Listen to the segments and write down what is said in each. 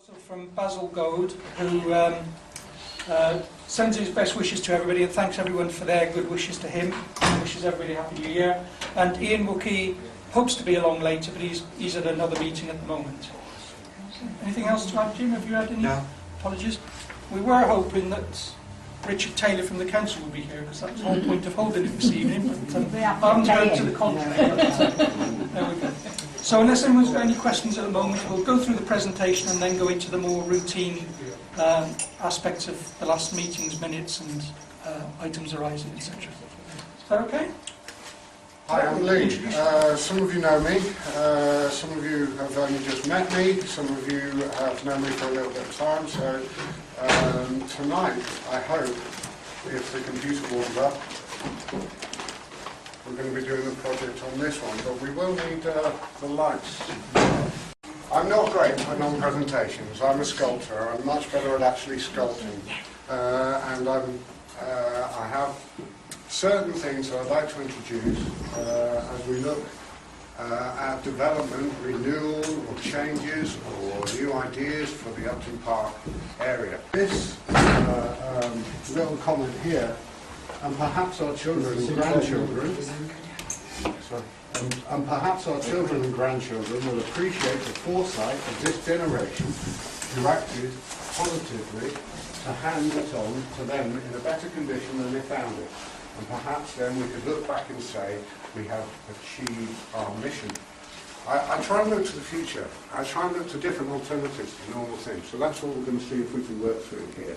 From Basil Goad, who sends his best wishes to everybody and thanks everyone for their good wishes to him. He wishes everybody a Happy New Year. And Ian Wookey hopes to be along later, but he's at another meeting at the moment. Anything else to add, Jim? Have you had any apologies? We were hoping that Richard Taylor from the council would be here, because that was the whole point of holding it this evening, but I haven't heard to the contrary. There we go. So unless anyone's got any questions at the moment, we'll go through the presentation and then go into the more routine aspects of the last meeting's minutes and items arising, etc. Is that okay? Hi, I'm Lee. Some of you know me, some of you have only just met me, some of you have known me for a little bit of time, so tonight, I hope, if the computer warms up, we're going to be doing a project on this one, but we will need the lights. I'm not great at non-presentations. I'm a sculptor. I'm much better at actually sculpting. And I have certain things that I'd like to introduce as we look at development, renewal, or changes, or new ideas for the Upton Park area. This little comment here, and perhaps our children and grandchildren, and perhaps our children and grandchildren will appreciate the foresight of this generation who acted positively to hand it on to them in a better condition than they found it. And perhaps then we could look back and say we have achieved our mission. I try and look to the future. I try and look to different alternatives to normal things. So that's what we're going to see if we can work through here.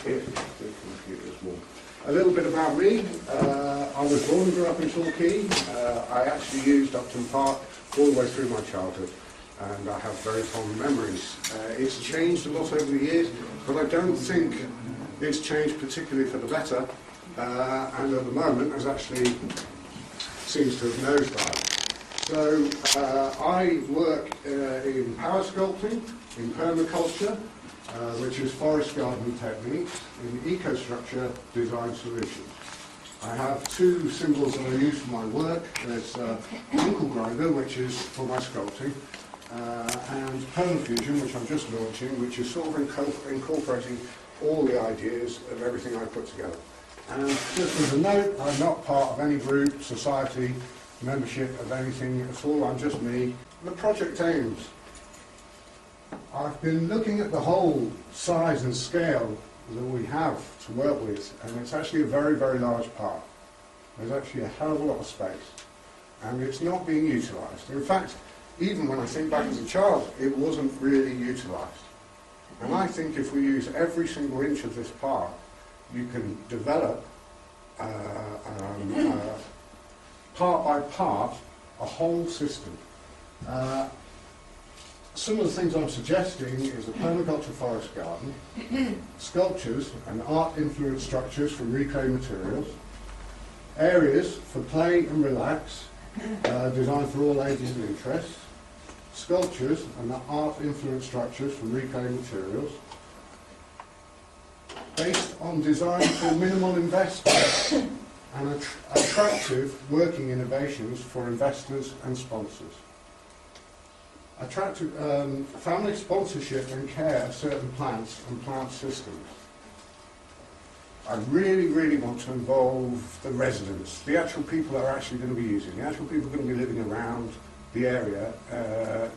If the computer's warm. A little bit about me. I was born and grew up in Torquay. I actually used Upton Park all the way through my childhood, and I have very fond memories. It's changed a lot over the years, but I don't think it's changed particularly for the better, and at the moment has actually seems to have nosedived. So I work in power sculpting, in permaculture, which is forest garden techniques, in ecostructure design solutions. I have two symbols that I use for my work. There's Unclegrinder, which is for my sculpting, and Permafusion, which I'm just launching, which is sort of incorporating all the ideas of everything I put together. And just as a note, I'm not part of any group, society, membership of anything at all. I'm just me. The project aims. I've been looking at the whole size and scale that we have to work with, and it's actually a very, very large park. There's actually a hell of a lot of space, and it's not being utilised. In fact, even when I think back as a child, it wasn't really utilised. And I think if we use every single inch of this park, you can develop part by part a whole system. Some of the things I'm suggesting is a permaculture forest garden, sculptures and art-influenced structures from reclaimed materials, areas for play and relax, designed for all ages and interests, sculptures and art-influenced structures from reclaimed materials, based on design for minimal investment and attractive working innovations for investors and sponsors. Attractive family sponsorship and care of certain plants and plant systems. I really, really want to involve the residents, the actual people that are actually going to be using, the actual people going to be living around the area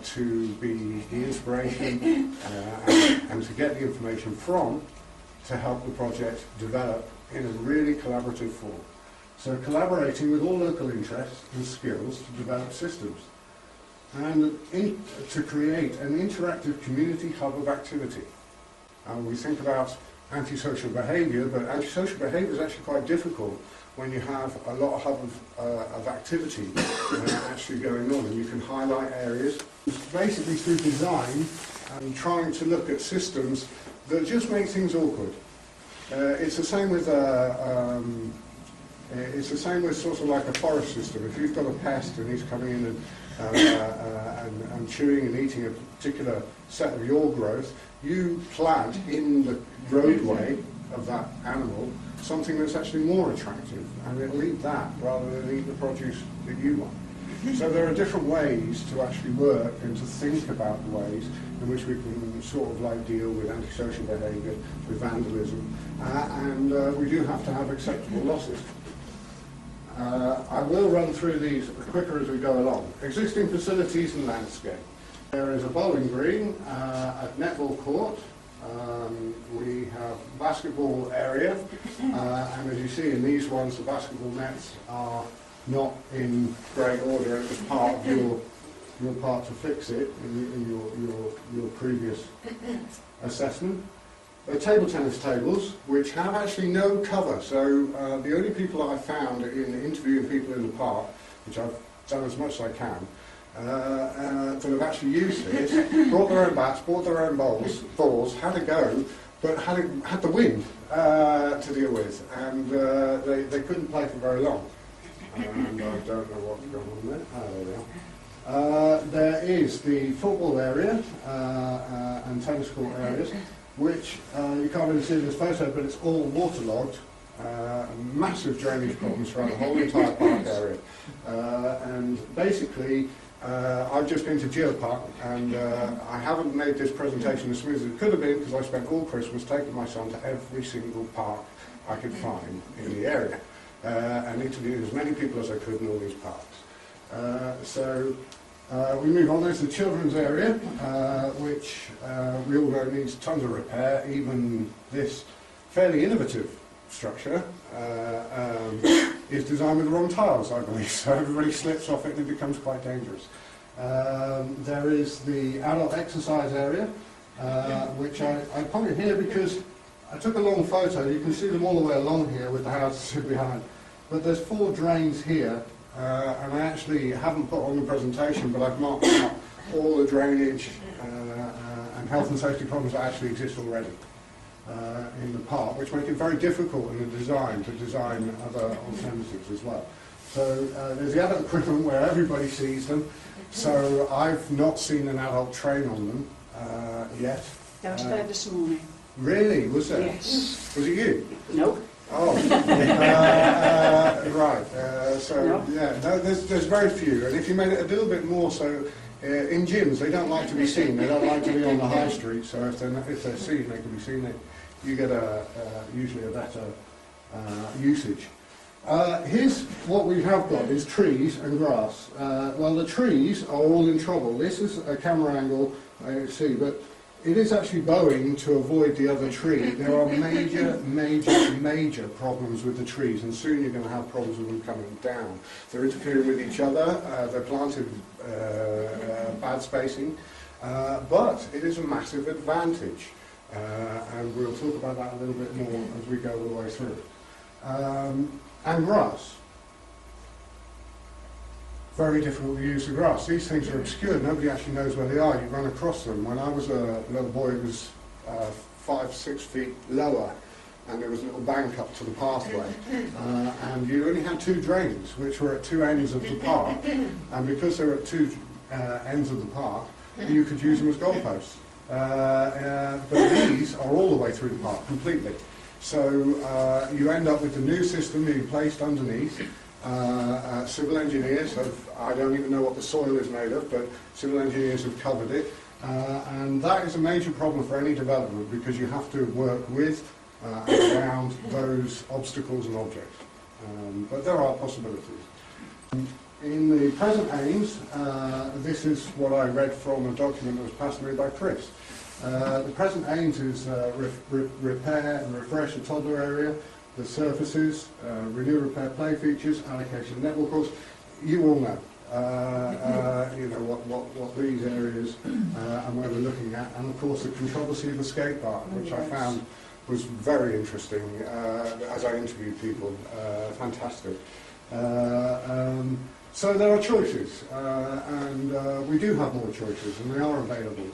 to be the inspiration and to get the information from to help the project develop in a really collaborative form. So collaborating with all local interests and skills to develop systems and to create an interactive community hub of activity. And we think about antisocial behaviour, but antisocial behaviour is actually quite difficult when you have a lot of activity actually going on, and you can highlight areas. Basically through design and trying to look at systems that just make things awkward. It's the same with sort of like a forest system. If you've got a pest and he's coming in and chewing and eating a particular set of your growth, you plant in the roadway of that animal something that's actually more attractive, and it'll eat that rather than eat the produce that you want. So there are different ways to actually work and to think about the ways in which we can sort of like deal with antisocial behaviour, with vandalism, and we do have to have acceptable losses. I will run through these quicker as we go along. Existing facilities and landscape. There is a bowling green at netball court. We have basketball area, and as you see in these ones, the basketball nets are not in great order. It was part of your part to fix it in your previous assessment. Table tennis tables, which have actually no cover. So the only people that I found in interviewing people in the park, which I've done as much as I can, that have actually used this, brought their own bats, brought their own balls, had a go, but had the wind to deal with, and they couldn't play for very long. And I don't know what's going on there. Oh, there we are. There is the football area and tennis court areas, which you can't really see in this photo, but it's all waterlogged. Massive drainage problems throughout the whole entire park area. And basically, I've just been to Geopark, and I haven't made this presentation as smooth as it could have been because I spent all Christmas taking my son to every single park I could find in the area. And interviewed as many people as I could in all these parks. So we move on. There's the children's area, which we all know needs tons of repair. Even this fairly innovative structure is designed with the wrong tiles, I believe, so everybody slips off it and it becomes quite dangerous. There is the adult exercise area, which I put it here because I took a long photo. You can see them all the way along here with the houses behind. But there's 4 drains here, and I actually haven't put on the presentation, but I've marked out all the drainage and health and safety problems that actually exist already in the park, which make it very difficult in the design to design other alternatives as well. So there's the adult equipment where everybody sees them. So I've not seen an adult train on them yet. I was there this morning. Really? Was there? Yes. Was it you? No. Oh, right. So No. yeah, no, there's very few, and if you made it a little bit more so, in gyms they don't like to be seen. They don't like to be on the high street. So if they're seen, they can be seen. You get usually a better usage. Here's what we have got: is trees and grass. Well, the trees are all in trouble. This is a camera angle I see, but it is actually bowing to avoid the other tree. There are major problems with the trees, and soon you're going to have problems with them coming down. They're interfering with each other, they're planted bad spacing, but it is a massive advantage, and we'll talk about that a little bit more as we go all the way through. And grass. Very difficult to use the grass. These things are obscure. Nobody actually knows where they are. You run across them. When I was a little boy, it was 5-6 feet lower, and there was a little bank up to the pathway. And you only had 2 drains, which were at 2 ends of the park. And because they were at 2 ends of the park, you could use them as goalposts. But these are all the way through the park, completely. So you end up with the new system being placed underneath. Civil engineers have, I don't even know what the soil is made of, but civil engineers have covered it. And that is a major problem for any development because you have to work with and around those obstacles and objects. But there are possibilities. In the present aims, this is what I read from a document that was passed to me by Chris. The present aims is repair and refresh the toddler area, the surfaces, renew, repair, play features, allocation network course. You all know, you know what these areas and where we're looking at, and of course the controversy of the skate park, which I found was very interesting as I interviewed people. Fantastic. So there are choices, and we do have more choices, and they are available.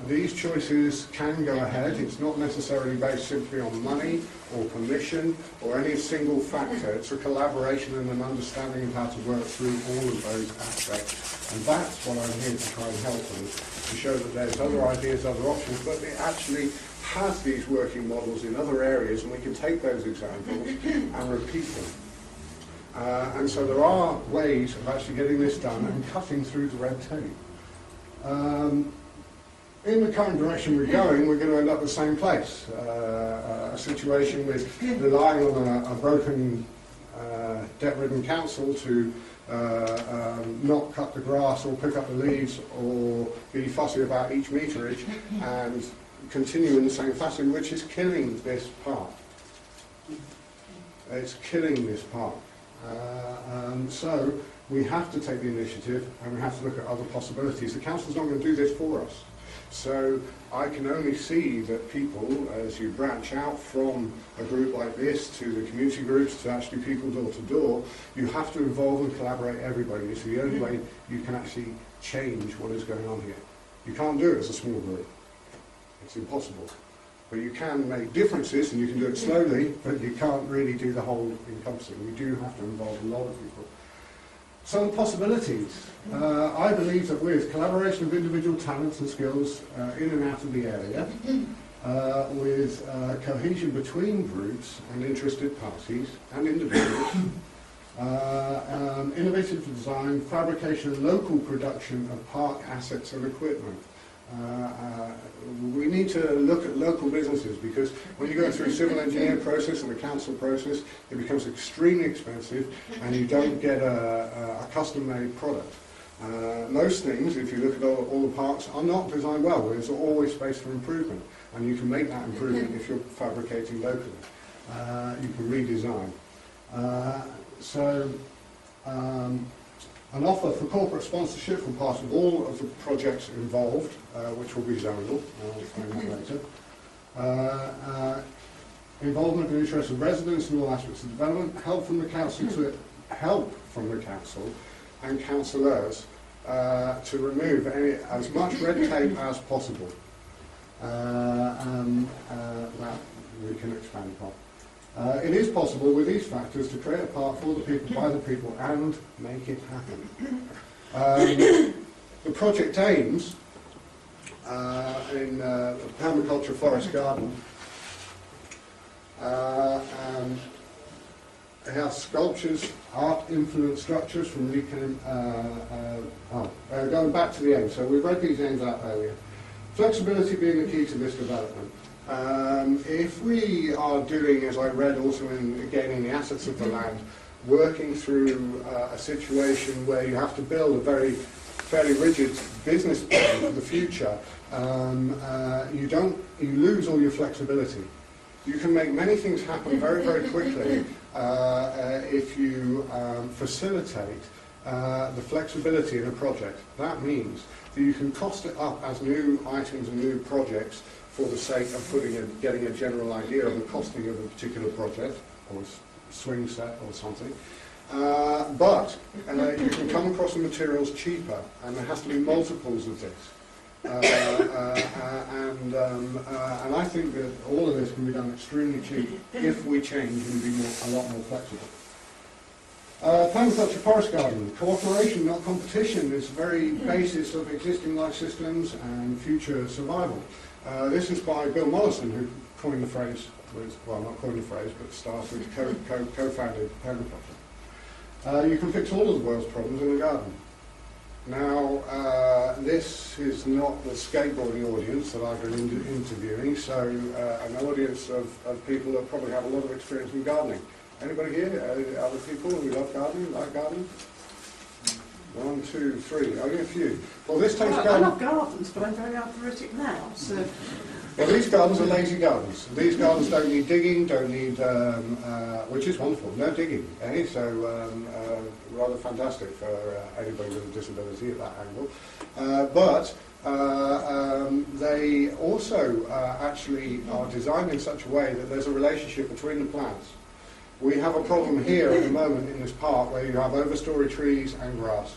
These choices can go ahead. It's not necessarily based simply on money or permission or any single factor. It's a collaboration and an understanding of how to work through all of those aspects. And that's what I'm here to try and help them, to show that there's other ideas, other options, but it actually has these working models in other areas, and we can take those examples and repeat them. And so there are ways of actually getting this done and cutting through the red tape. In the current direction we're going to end up the same place. A situation with relying on a broken, debt-ridden council to not cut the grass or pick up the leaves or be fussy about each meterage and continue in the same fashion, which is killing this park. It's killing this park. So we have to take the initiative and we have to look at other possibilities. The council's not going to do this for us. So I can only see that people, as you branch out from a group like this to the community groups to actually people door to door, you have to involve and collaborate everybody. It's the only way you can actually change what is going on here. You can't do it as a small group. It's impossible. But you can make differences and you can do it slowly, but you can't really do the whole encompassing. You do have to involve a lot of people. Some possibilities. I believe that with collaboration of individual talents and skills in and out of the area, with cohesion between groups and interested parties and individuals, innovative design, fabrication and local production of park assets and equipment. We need to look at local businesses, because when you go through a civil engineer process and a council process, it becomes extremely expensive and you don't get a custom-made product. Most things, if you look at all the parks, are not designed well. There's always space for improvement, and you can make that improvement if you're fabricating locally. You can redesign. An offer for corporate sponsorship for part of all of the projects involved, which will be zonal, I'll explain that later. Involvement and interest of residents in all aspects of development, help from the council and councillors to remove as much red tape as possible. That we can expand upon. It is possible with these factors to create a park for the people, by the people, and make it happen. The project aims in Permaculture Forest Garden it has sculptures, art-influenced structures from going back to the aim. So we've read these aims out earlier. Flexibility being the key to this development. If we are doing, as I read also in gaining the assets of the land, working through a situation where you have to build a fairly rigid business plan for the future, you lose all your flexibility. You can make many things happen very, very quickly if you facilitate the flexibility in a project. That means that you can cost it up as new items and new projects for the sake of getting a general idea of the costing of a particular project, or a swing set or something. But you can come across the materials cheaper, and there has to be multiples of this. And I think that all of this can be done extremely cheap if we change and be a lot more flexible. Permaculture Forest Garden. Cooperation, not competition, is the very basis of existing life systems and future survival. This is by Bill Mollison, who coined the phrase, well, not coined the phrase, but started, co-founded permaculture. You can fix all of the world's problems in a garden. Now, this is not the skateboarding audience that I've been interviewing, so an audience of people that probably have a lot of experience in gardening. Anybody here? Other people who love gardening, like gardening? 1, 2, 3, only a few. Well, this takes I love gardens, but I'm very arthritic now, so... Well, these gardens are lazy gardens. These gardens don't need digging, don't need, which is wonderful, no digging, eh? So rather fantastic for anybody with a disability at that angle. But they also actually are designed in such a way that there's a relationship between the plants. We have a problem here at the moment in this park where you have overstory trees and grass.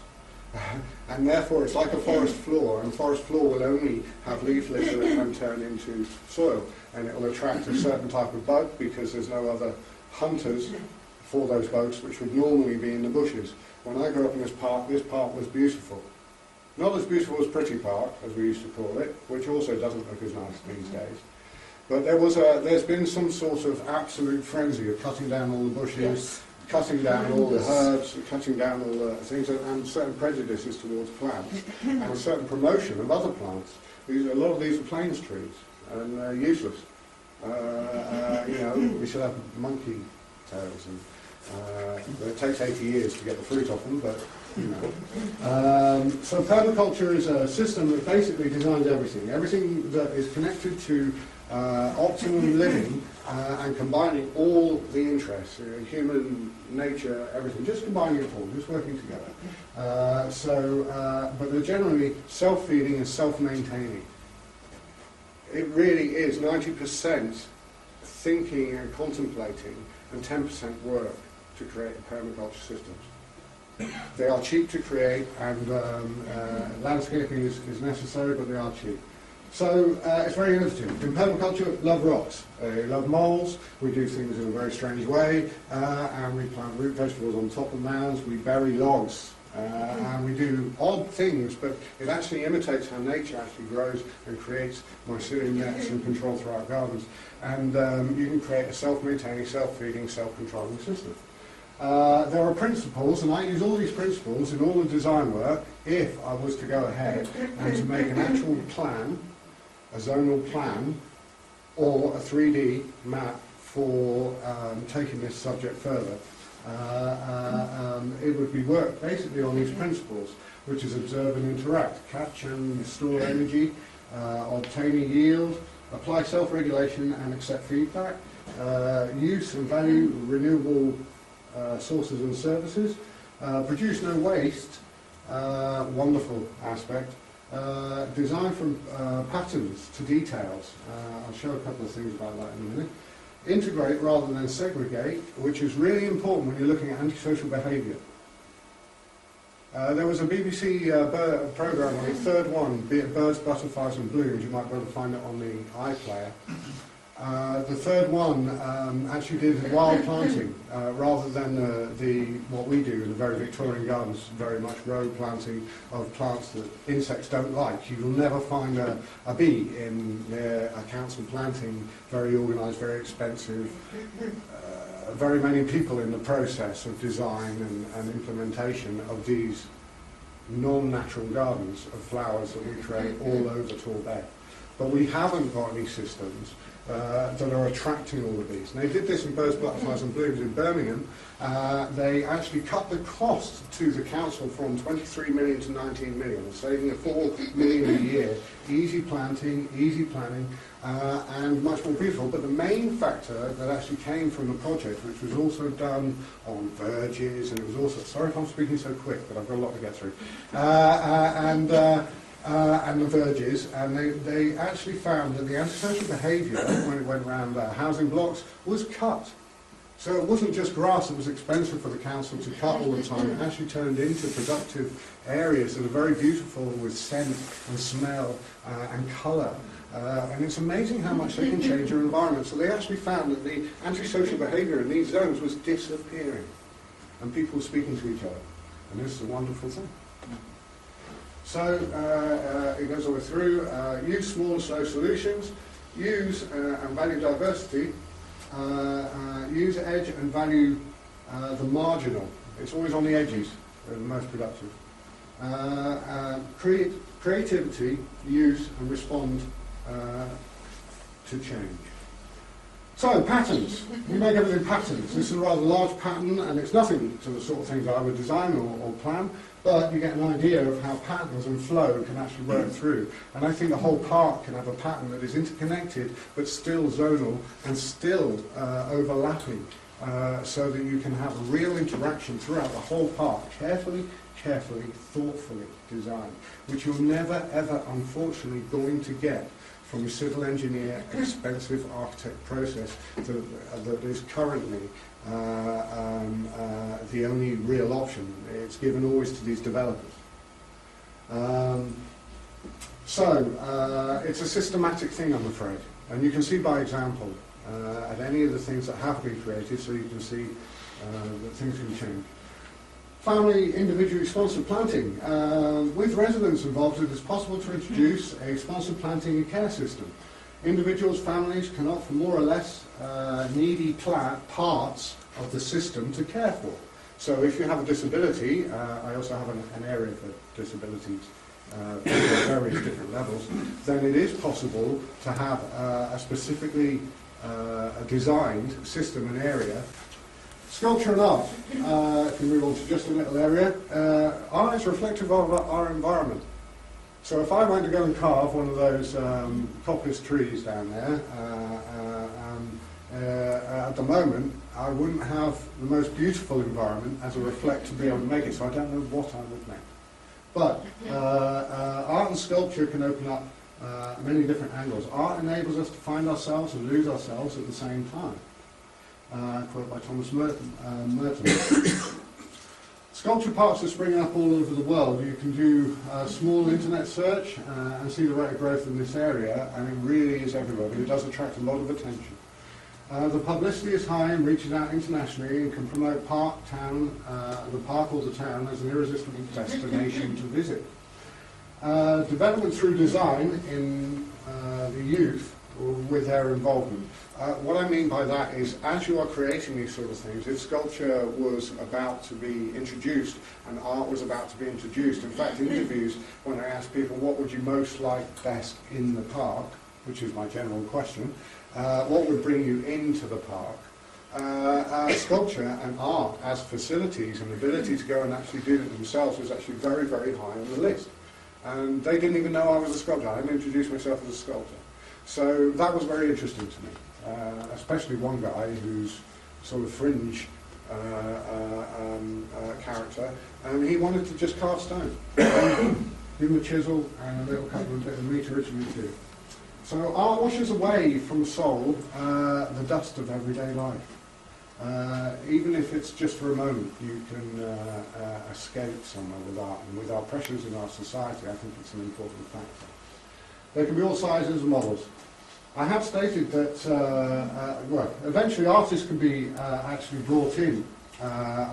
And therefore it's like a forest floor, and forest floor will only have leaf litter that can turn into soil, and it will attract a certain type of bug because there's no other hunters for those bugs which would normally be in the bushes. When I grew up in this park was beautiful. Not as beautiful as Pretty Park, as we used to call it, which also doesn't look as nice these days. But there's been some sort of absolute frenzy of cutting down all the bushes, cutting down all the herbs, cutting down all the things, and certain prejudices towards plants, and a certain promotion of other plants. A lot of these are plains trees, and they're useless. You know, we should have monkey tails, and it takes 80 years to get the fruit off them, but you know. So permaculture is a system that basically designs everything. Everything that is connected to optimum living and combining all the interests, human, nature, everything, just combining it all, just working together. But they're generally self-feeding and self-maintaining. It really is 90% thinking and contemplating and 10% work to create a permaculture systems. They are cheap to create, and landscaping is necessary, but they are cheap. So it's very innovative. In permaculture, love rocks. They love moles. We do things in a very strange way, and we plant root vegetables on top of mounds. We bury logs, and we do odd things, but it actually imitates how nature actually grows and creates mycelium nets and control throughout gardens. And you can create a self-maintaining, self-feeding, self-controlling system. There are principles, and I use all these principles in all the design work if I was to go ahead and to make an actual plan, a zonal plan, or a 3D map for taking this subject further. It would be work basically on these principles, which is observe and interact, catch and store energy, obtain a yield, apply self-regulation and accept feedback, use and value renewable sources and services, produce no waste, wonderful aspect, design from patterns to details. I'll show a couple of things about that in a minute. Integrate rather than segregate, which is really important when you're looking at antisocial behaviour. There was a BBC programme, the third one, be it Birds, Butterflies and Blooms, you might be able to find it on the iPlayer. The third one actually did wild planting rather than what we do in the very Victorian gardens, very much row planting of plants that insects don't like. You will never find a bee in a council planting, very organised, very expensive, very many people in the process of design and implementation of these non-natural gardens of flowers that we create all over Torbay. But we haven't got any systems that are attracting all the bees. And they did this in Birds, Butterflies and Blooms in Birmingham. They actually cut the cost to the council from 23 million to 19 million, saving a 4 million a year. Easy planting, easy planning, and much more beautiful. But the main factor that actually came from the project, which was also done on verges, and it was also, sorry if I'm speaking so quick, but I've got a lot to get through, and the verges, and they actually found that the antisocial behaviour when it went around housing blocks was cut. So it wasn't just grass that was expensive for the council to cut all the time, it actually turned into productive areas that are very beautiful with scent and smell and colour. And it's amazing how much they can change your environment. So they actually found that the antisocial behaviour in these zones was disappearing, and people were speaking to each other. And this is a wonderful thing. So it goes all the way through. Use small and slow solutions. Use and value diversity. Use edge and value the marginal. It's always on the edges, the most productive. Creativity, use and respond to change. So, patterns. We make everything patterns. This is a rather large pattern, and it's nothing to the sort of things that I would design or plan, but you get an idea of how patterns and flow can actually work through. And I think the whole park can have a pattern that is interconnected, but still zonal and still overlapping, so that you can have a real interaction throughout the whole park, carefully, thoughtfully designed, which you're never, ever, unfortunately, going to get from a civil engineer, expensive architect process that is currently the only real option. It's given always to these developers. It's a systematic thing, I'm afraid. And you can see by example at any of the things that have been created, so you can see that things can change. Family individually sponsored planting. With residents involved, it is possible to introduce a sponsored planting and care system. Individuals, families can opt for more or less needy parts of the system to care for. So if you have a disability, I also have an area for disabilities at various different levels, then it is possible to have a specifically designed system and area. Sculpture and art, if we move on to just a little area, art is reflective of our environment. So if I went to go and carve one of those coppice trees down there, at the moment I wouldn't have the most beautiful environment as a reflect to be able to make it, so I don't know what I would make. But art and sculpture can open up many different angles. Art enables us to find ourselves and lose ourselves at the same time. Quote by Thomas Merton. Sculpture parks are springing up all over the world. You can do a small internet search and see the rate of growth in this area, and it really is everywhere, but it does attract a lot of attention. The publicity is high and reaches out internationally and can promote the park or the town as an irresistible destination to visit. Development through design in the youth with their involvement. What I mean by that is, as you are creating these sort of things, if sculpture was about to be introduced and art was about to be introduced, in fact, in interviews, when I ask people what would you most like best in the park, which is my general question, what would bring you into the park? Sculpture and art as facilities and ability to go and actually do it themselves was actually very, very high on the list. And they didn't even know I was a sculptor. I didn't introduce myself as a sculptor. So that was very interesting to me, especially one guy who's sort of fringe character, and he wanted to just carve stone. Give him a chisel and a little couple of bit of meat originally too. So art washes away from the soul the dust of everyday life. Even if it's just for a moment, you can escape somewhere with art. And with our pressures in our society, I think it's an important factor. There can be all sizes and models. I have stated that, well, eventually artists can be actually brought in.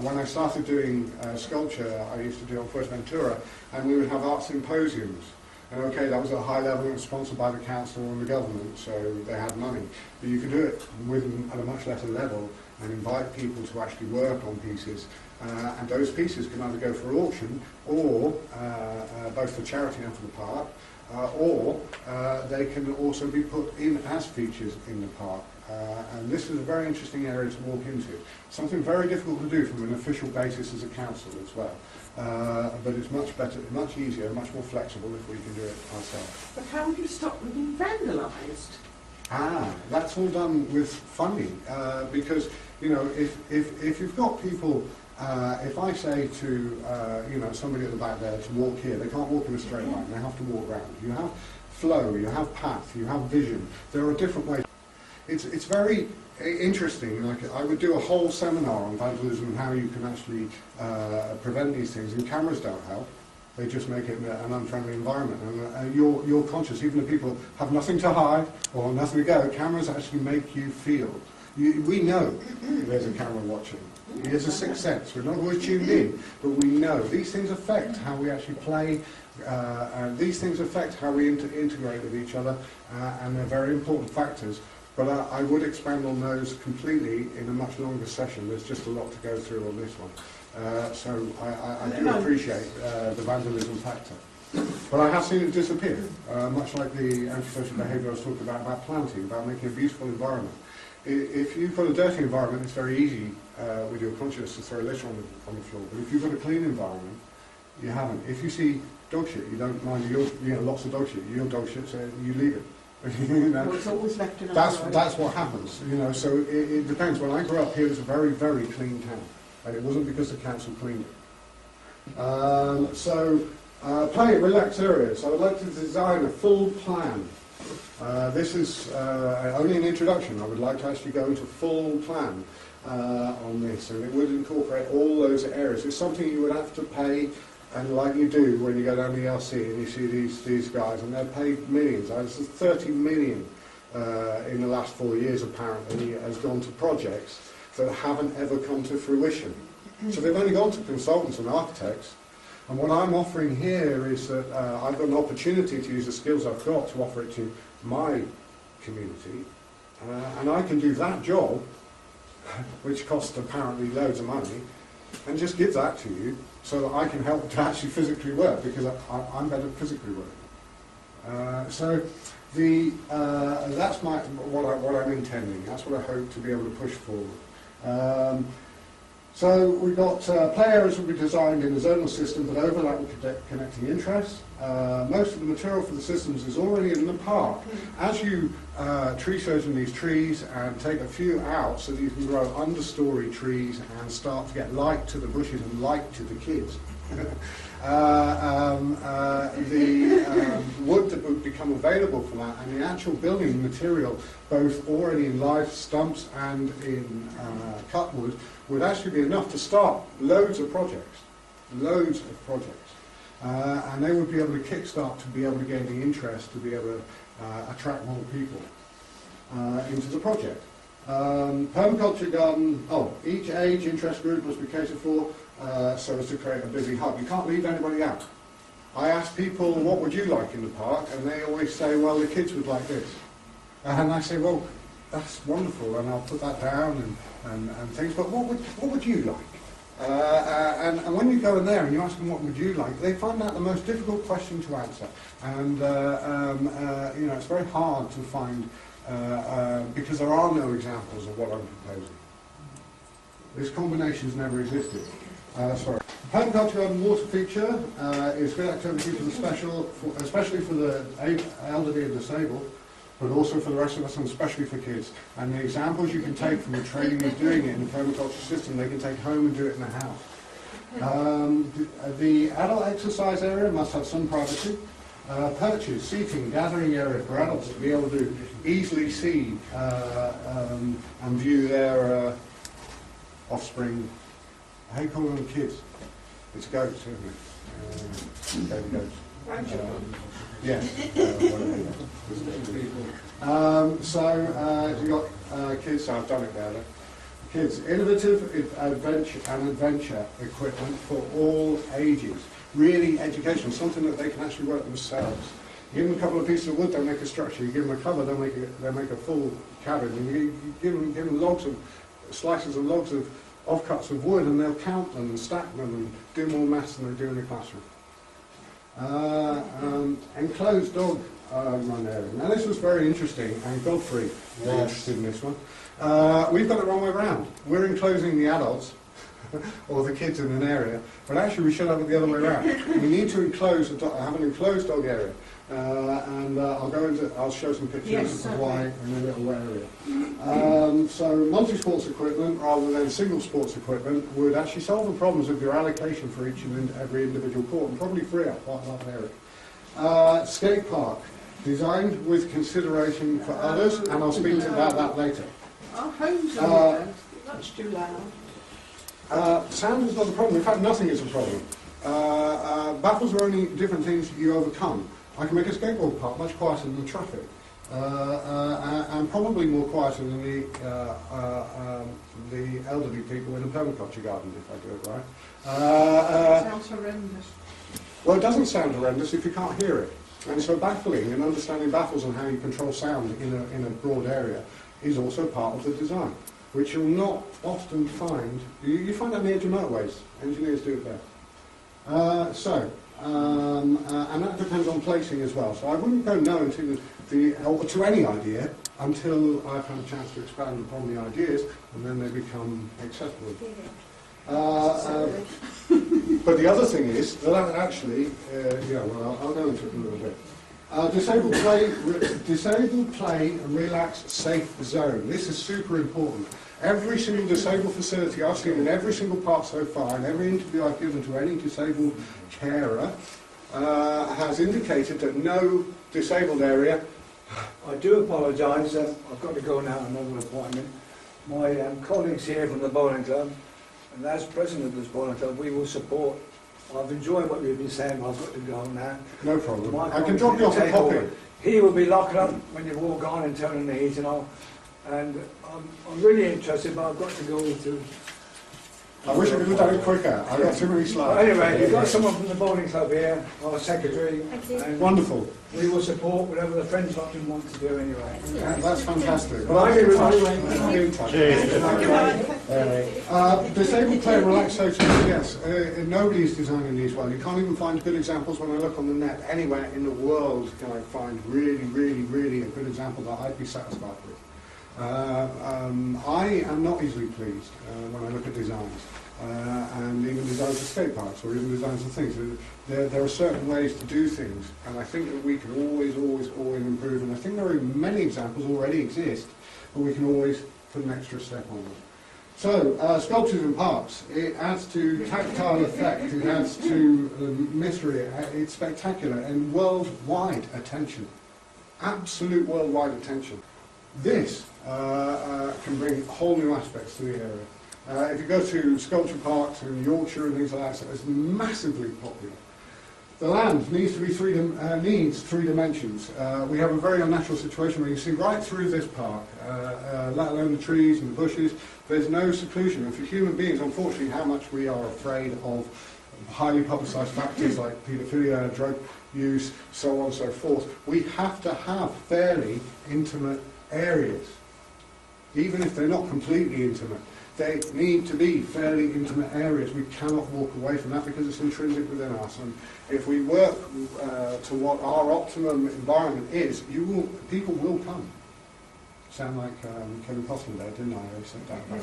When I started doing sculpture, I used to do on Fuerteventura, and we would have art symposiums. And okay, that was at a high level, it was sponsored by the council and the government, so they had money. But you could do it at a much lesser level and invite people to actually work on pieces. And those pieces can either go for auction, or both for charity and for the park, or they can also be put in as features in the park. And this is a very interesting area to walk into. Something very difficult to do from an official basis as a council as well. But it's much better, much easier, much more flexible if we can do it ourselves. But how would you stop them being vandalised? That's all done with funding, because you know, if you've got people, if I say to you know, somebody at the back there to walk here, they can't walk in a straight line. They have to walk around. You have flow, you have path, you have vision. There are different ways. It's very interesting. Like, I would do a whole seminar on vandalism and how you can actually prevent these things. And cameras don't help. They just make it an unfriendly environment. And you're conscious, even if people have nothing to hide or nothing to go, cameras actually make you feel. We know there's a camera watching. There's a sixth sense. We're not always tuned in, but we know. These things affect how we actually play, and these things affect how we integrate with each other, and they're very important factors. But I would expand on those completely in a much longer session. There's just a lot to go through on this one. So I do appreciate the vandalism factor. But I have seen it disappear, much like the antisocial behaviour I was talking about planting, about making a beautiful environment. If you've got a dirty environment, it's very easy with your conscience to throw litter on the floor. But if you've got a clean environment, you haven't. If you see dog shit, you don't mind. You know, lots of dog shit. Your dog shit, so you leave it. You know, well, it's always left in that's what happens. You know, so it depends. When I grew up here, it was a very, very clean town, and it wasn't because the council cleaned it. Play relaxed areas. I would like to design a full plan. This is only an introduction. I would like to actually go into full plan on this, and it would incorporate all those areas. It's something you would have to pay, and like you do when you go down the LC and you see these guys, and they're paid millions. This is 30 million in the last 4 years apparently has gone to projects that haven't ever come to fruition. So they've only gone to consultants and architects. And what I'm offering here is that I've got an opportunity to use the skills I've got to offer it to my community, and I can do that job, which costs apparently loads of money, and just give that to you so that I can help to actually physically work, because I'm better physically working. So that's what I'm intending. That's what I hope to be able to push forward. So we've got play areas will be designed in a zonal system that overlap with connecting interests. Most of the material for the systems is already in the park. As you tree surgeon these trees and take a few out so that you can grow understory trees and start to get light to the bushes and light to the kids, the wood that would become available for that, and the actual building material, both already in live stumps and in cut wood, would actually be enough to start loads of projects. And they would be able to kickstart to be able to gain the interest, to be able to attract more people into the project. Permaculture garden, each age interest group must be catered for so as to create a busy hub. You can't leave anybody out. I ask people, what would you like in the park? And they always say, well, the kids would like this. And I say, well, that's wonderful, and I'll put that down and things, but what would you like? And when you go in there and you ask them what would you like, they find that the most difficult question to answer. And it's very hard to find, because there are no examples of what I'm proposing. This combination's never existed. Permaculture and water feature is good activity for the especially for the elderly and disabled, but also for the rest of us, and especially for kids. And the examples you can take from the training of doing it in the permaculture system, they can take home and do it in the house. The adult exercise area must have some privacy. Perches, seating, gathering area for adults to be able to easily see and view their offspring. How do you call them kids? It's goats, isn't it? Baby goats. So you've got kids, so I've done it there. Kids, innovative adventure equipment for all ages. Really educational, something that they can actually work themselves. You give them a couple of pieces of wood, they'll make a structure. You give them a cover, they'll make a full cabin. And you give them slices of logs of offcuts of wood, and they'll count them and stack them and do more maths than they do in the classroom. Enclosed dog run area. Now this was very interesting, and Godfrey was interested in this one. We've got it the wrong way around. We're enclosing the adults, or the kids in an area, but actually we should have it the other way around. We need to have an enclosed dog area. And I'll show some pictures of why in a little area. So multi-sports equipment rather than single sports equipment would actually solve the problems of your allocation for each and every individual court, and probably free up quite a lot of area. Skate park, designed with consideration for others, and I'll speak about that later. Our homes are much too loud. Sound is not a problem. In fact, nothing is a problem. Baffles are only different things you overcome. I can make a skateboard park much quieter than the traffic, and probably more quieter than the elderly people in a permaculture garden, if I do it right. Sounds horrendous. Well, it doesn't sound horrendous if you can't hear it. And so baffling and understanding baffles and how you control sound in a broad area is also part of the design, which you'll not often find. You find that on the edge of motorways. Engineers do it there. And that depends on placing as well. So I wouldn't go no to any idea until I've had a chance to expand upon the ideas, and then they become accessible. But the other thing is that actually, I'll go into it in a little bit. Disabled play and relax safe zone. This is super important. Every single disabled facility I've seen in every single park so far, and every interview I've given to any disabled carer, has indicated that no disabled area. I do apologise, I've got to go now on another appointment. My colleagues here from the bowling club, and as president of this bowling club, we will support. I've enjoyed what you've been saying, but I've got to go now. No problem. I can drop you off a copy. He will be locking up when you've all gone and turning the heating off. And I'm really interested, but I've got to go to I wish I could have done it quicker. I've got too many But slides. anyway, you've got someone from the bowling club here, our secretary. Thank you. And Wonderful. we will support whatever the Friends Option want to do anyway. That's fantastic. Well, I'll be in touch. I'll be in touch. Disabled play and relaxation, yes. Nobody's designing these well. You can't even find good examples when I look on the net. Anywhere in the world can I find really a good example that I'd be satisfied with. I am not easily pleased when I look at designs. And even designs of skate parks or even designs of things. There are certain ways to do things, and I think that we can always improve, and I think there are many examples already exist, but we can always put an extra step on them. So, sculptures in parks, it adds to tactile effect, it adds to mystery, it's spectacular, and worldwide attention. Absolute worldwide attention. This can bring whole new aspects to the area. If you go to sculpture parks in Yorkshire and things like that, it's massively popular. The land needs to be needs three dimensions. We have a very unnatural situation where you see right through this park, let alone the trees and the bushes. There's no seclusion. And for human beings, unfortunately, how much we are afraid of highly publicised factors like paedophilia, drug use, so on and so forth. We have to have fairly intimate areas, even if they're not completely intimate. They need to be fairly intimate areas. We cannot walk away from that because it's intrinsic within us. And if we work to what our optimum environment is, people will come. Sound like Kevin Costner there, didn't I? I said that about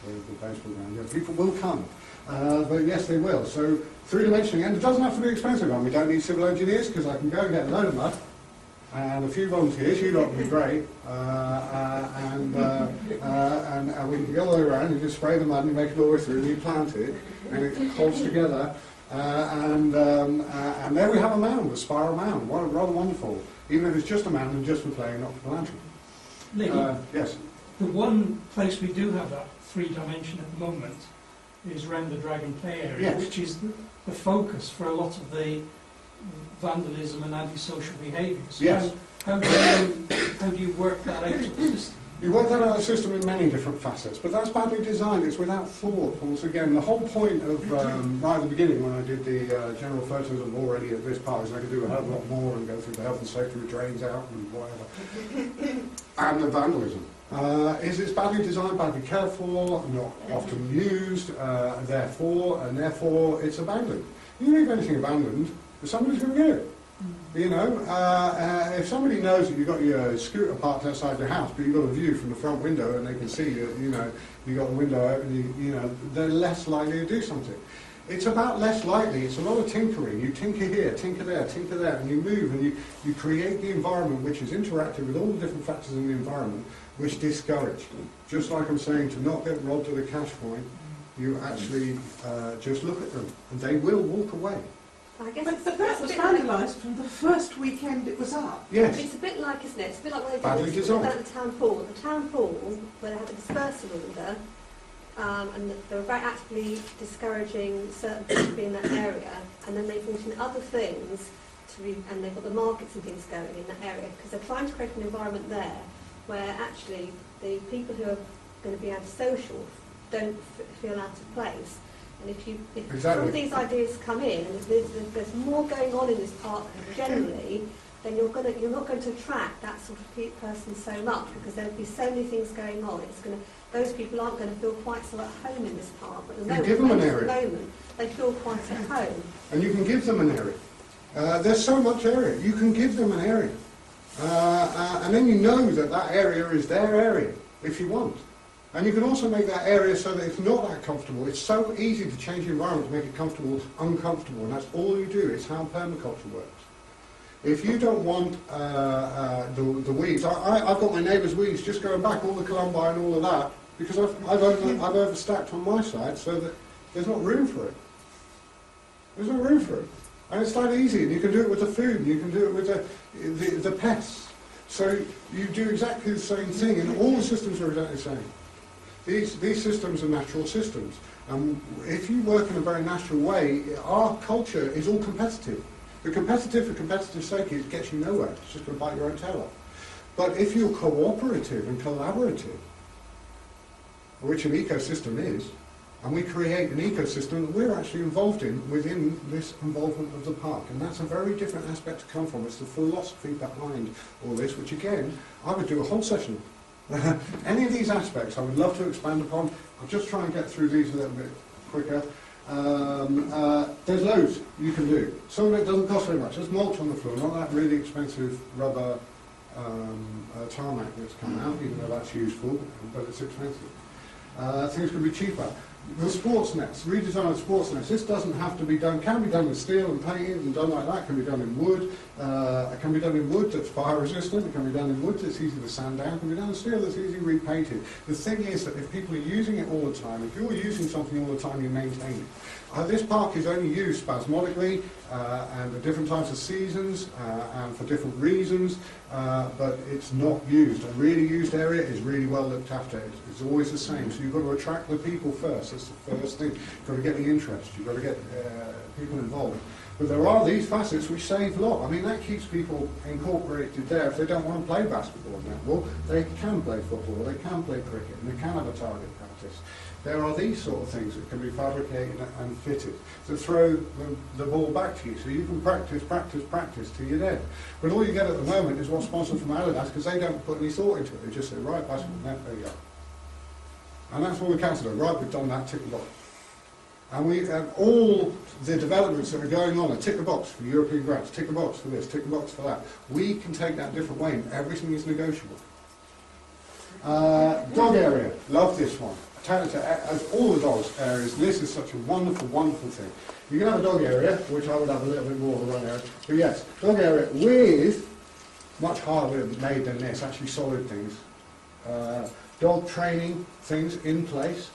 the baseball ground. Yeah, people will come. But yes, they will. So three-dimensionally, and it doesn't have to be expensive. We don't need civil engineers because I can go and get a load of mud. And a few volunteers, you lot would be great, and we can go all the way around and just spray the mud and you make it all the way through and you plant it and it holds together, and there we have a mound, a spiral mound, rather wonderful, even if it's just a mound and just for playing, not for planting. Lee, Yes? the one place we do have that three dimension at the moment is around the Dragon Play area, Yes. which is the focus for a lot of the vandalism and antisocial behaviours. Yes. How do you work that out of the system? You work that out of the system in many different facets, but that's badly designed. It's without thought. Once again, the whole point of right at the beginning when I did the general photos of already at this part is I could do a hell of a lot more and go through the health and safety with drains out and whatever. And the vandalism. It's badly designed, badly cared for, not often used, therefore it's abandoned. You leave anything abandoned, somebody's going to get it. You know, if somebody knows that you've got your scooter parked outside your house, but you've got a view from the front window and they can see you know, you've got the window open, you know, they're less likely to do something. It's about less likely, it's a lot of tinkering. You tinker here, tinker there, and you move and you create the environment which is interactive with all the different factors in the environment which discourage. Just like I'm saying, to not get robbed of the cash point, you actually just look at them and they will walk away. I guess But that was vandalised from the first weekend it was up. Yes. it's a bit like, isn't it? It's a bit like when Badly they did designed. at the town hall. The town hall, where they had the dispersal order, and they were very actively discouraging certain things to be in that area, and then they brought in other things and they've got the markets and things going in that area because they're trying to create an environment there where actually the people who are going to be antisocial don't feel out of place. And if Exactly. some of these ideas come in, and there's more going on in this park generally, then you're not going to attract that sort of person so much because there'll be so many things going on. Those people aren't going to feel quite so at home in this park. But You give them an at area. the moment, they feel quite at home. And you can give them an area. There's so much area. You can give them an area. And then you know that that area is their area, if you want. And you can also make that area so that it's not that comfortable. It's so easy to change the environment to make it comfortable, uncomfortable, and that's all you do. It's how permaculture works. If you don't want the weeds, I've got my neighbour's weeds just going back, all the columbine, all of that, because I've overstacked on my side so that there's not room for it. There's no room for it. And it's that easy, and you can do it with the food, and you can do it with the pests. So you do exactly the same thing, and all the systems are exactly the same. These systems are natural systems. And if you work in a very natural way, our culture is all competitive. The competitive for competitive's sake, it gets you nowhere. It's just going to bite your own tail off. But if you're cooperative and collaborative, which an ecosystem is, And we create an ecosystem that we're actually involved in within this involvement of the park. And that's a very different aspect to come from. It's the philosophy behind all this, which again, I would do a whole session. Any of these aspects I would love to expand upon. I'll just try and get through these a little bit quicker. There's loads you can do. Some of it doesn't cost very much. There's mulch on the floor, not that really expensive rubber tarmac that's come out, even though that's useful, but it's expensive. Things can be cheaper. The sports nets, redesign of sports nets, this doesn't have to be done, can be done with steel and painted and done like that, can be done in wood, it can be done in wood that's fire resistant, it can be done in wood that's easy to sand down, it can be done in steel that's easy repainted. The thing is that if people are using it all the time, if you're using something all the time, you maintain it. This park is only used spasmodically and at different times of seasons and for different reasons, but it's not used. A really used area is really well looked after. It's always the same. So you've got to attract the people first. That's the first thing. You've got to get the interest. You've got to get people involved. But there are these facets which save a lot. I mean, that keeps people incorporated there. If they don't want to play basketball and netball, they can play football, they can play cricket, and they can have a target practice. There are these sort of things that can be fabricated and fitted to throw the ball back to you, so you can practice till you're dead. But all you get at the moment is what's sponsored from Adidas, because they don't put any thought into it. They just say, right, basketball net, there you go. And that's what we consider. Right, we've done that, tick the box. And we all the developments that are going on are tick the box for European grants, tick the box for this, tick the box for that. We can take that different way, and everything is negotiable. Dog area, love this one. As all the dogs areas, this is such a wonderful, wonderful thing. You can have a dog area, which I would have a little bit more of a run area, but yes, dog area with much harder made than this, actually solid things. Dog training things in place,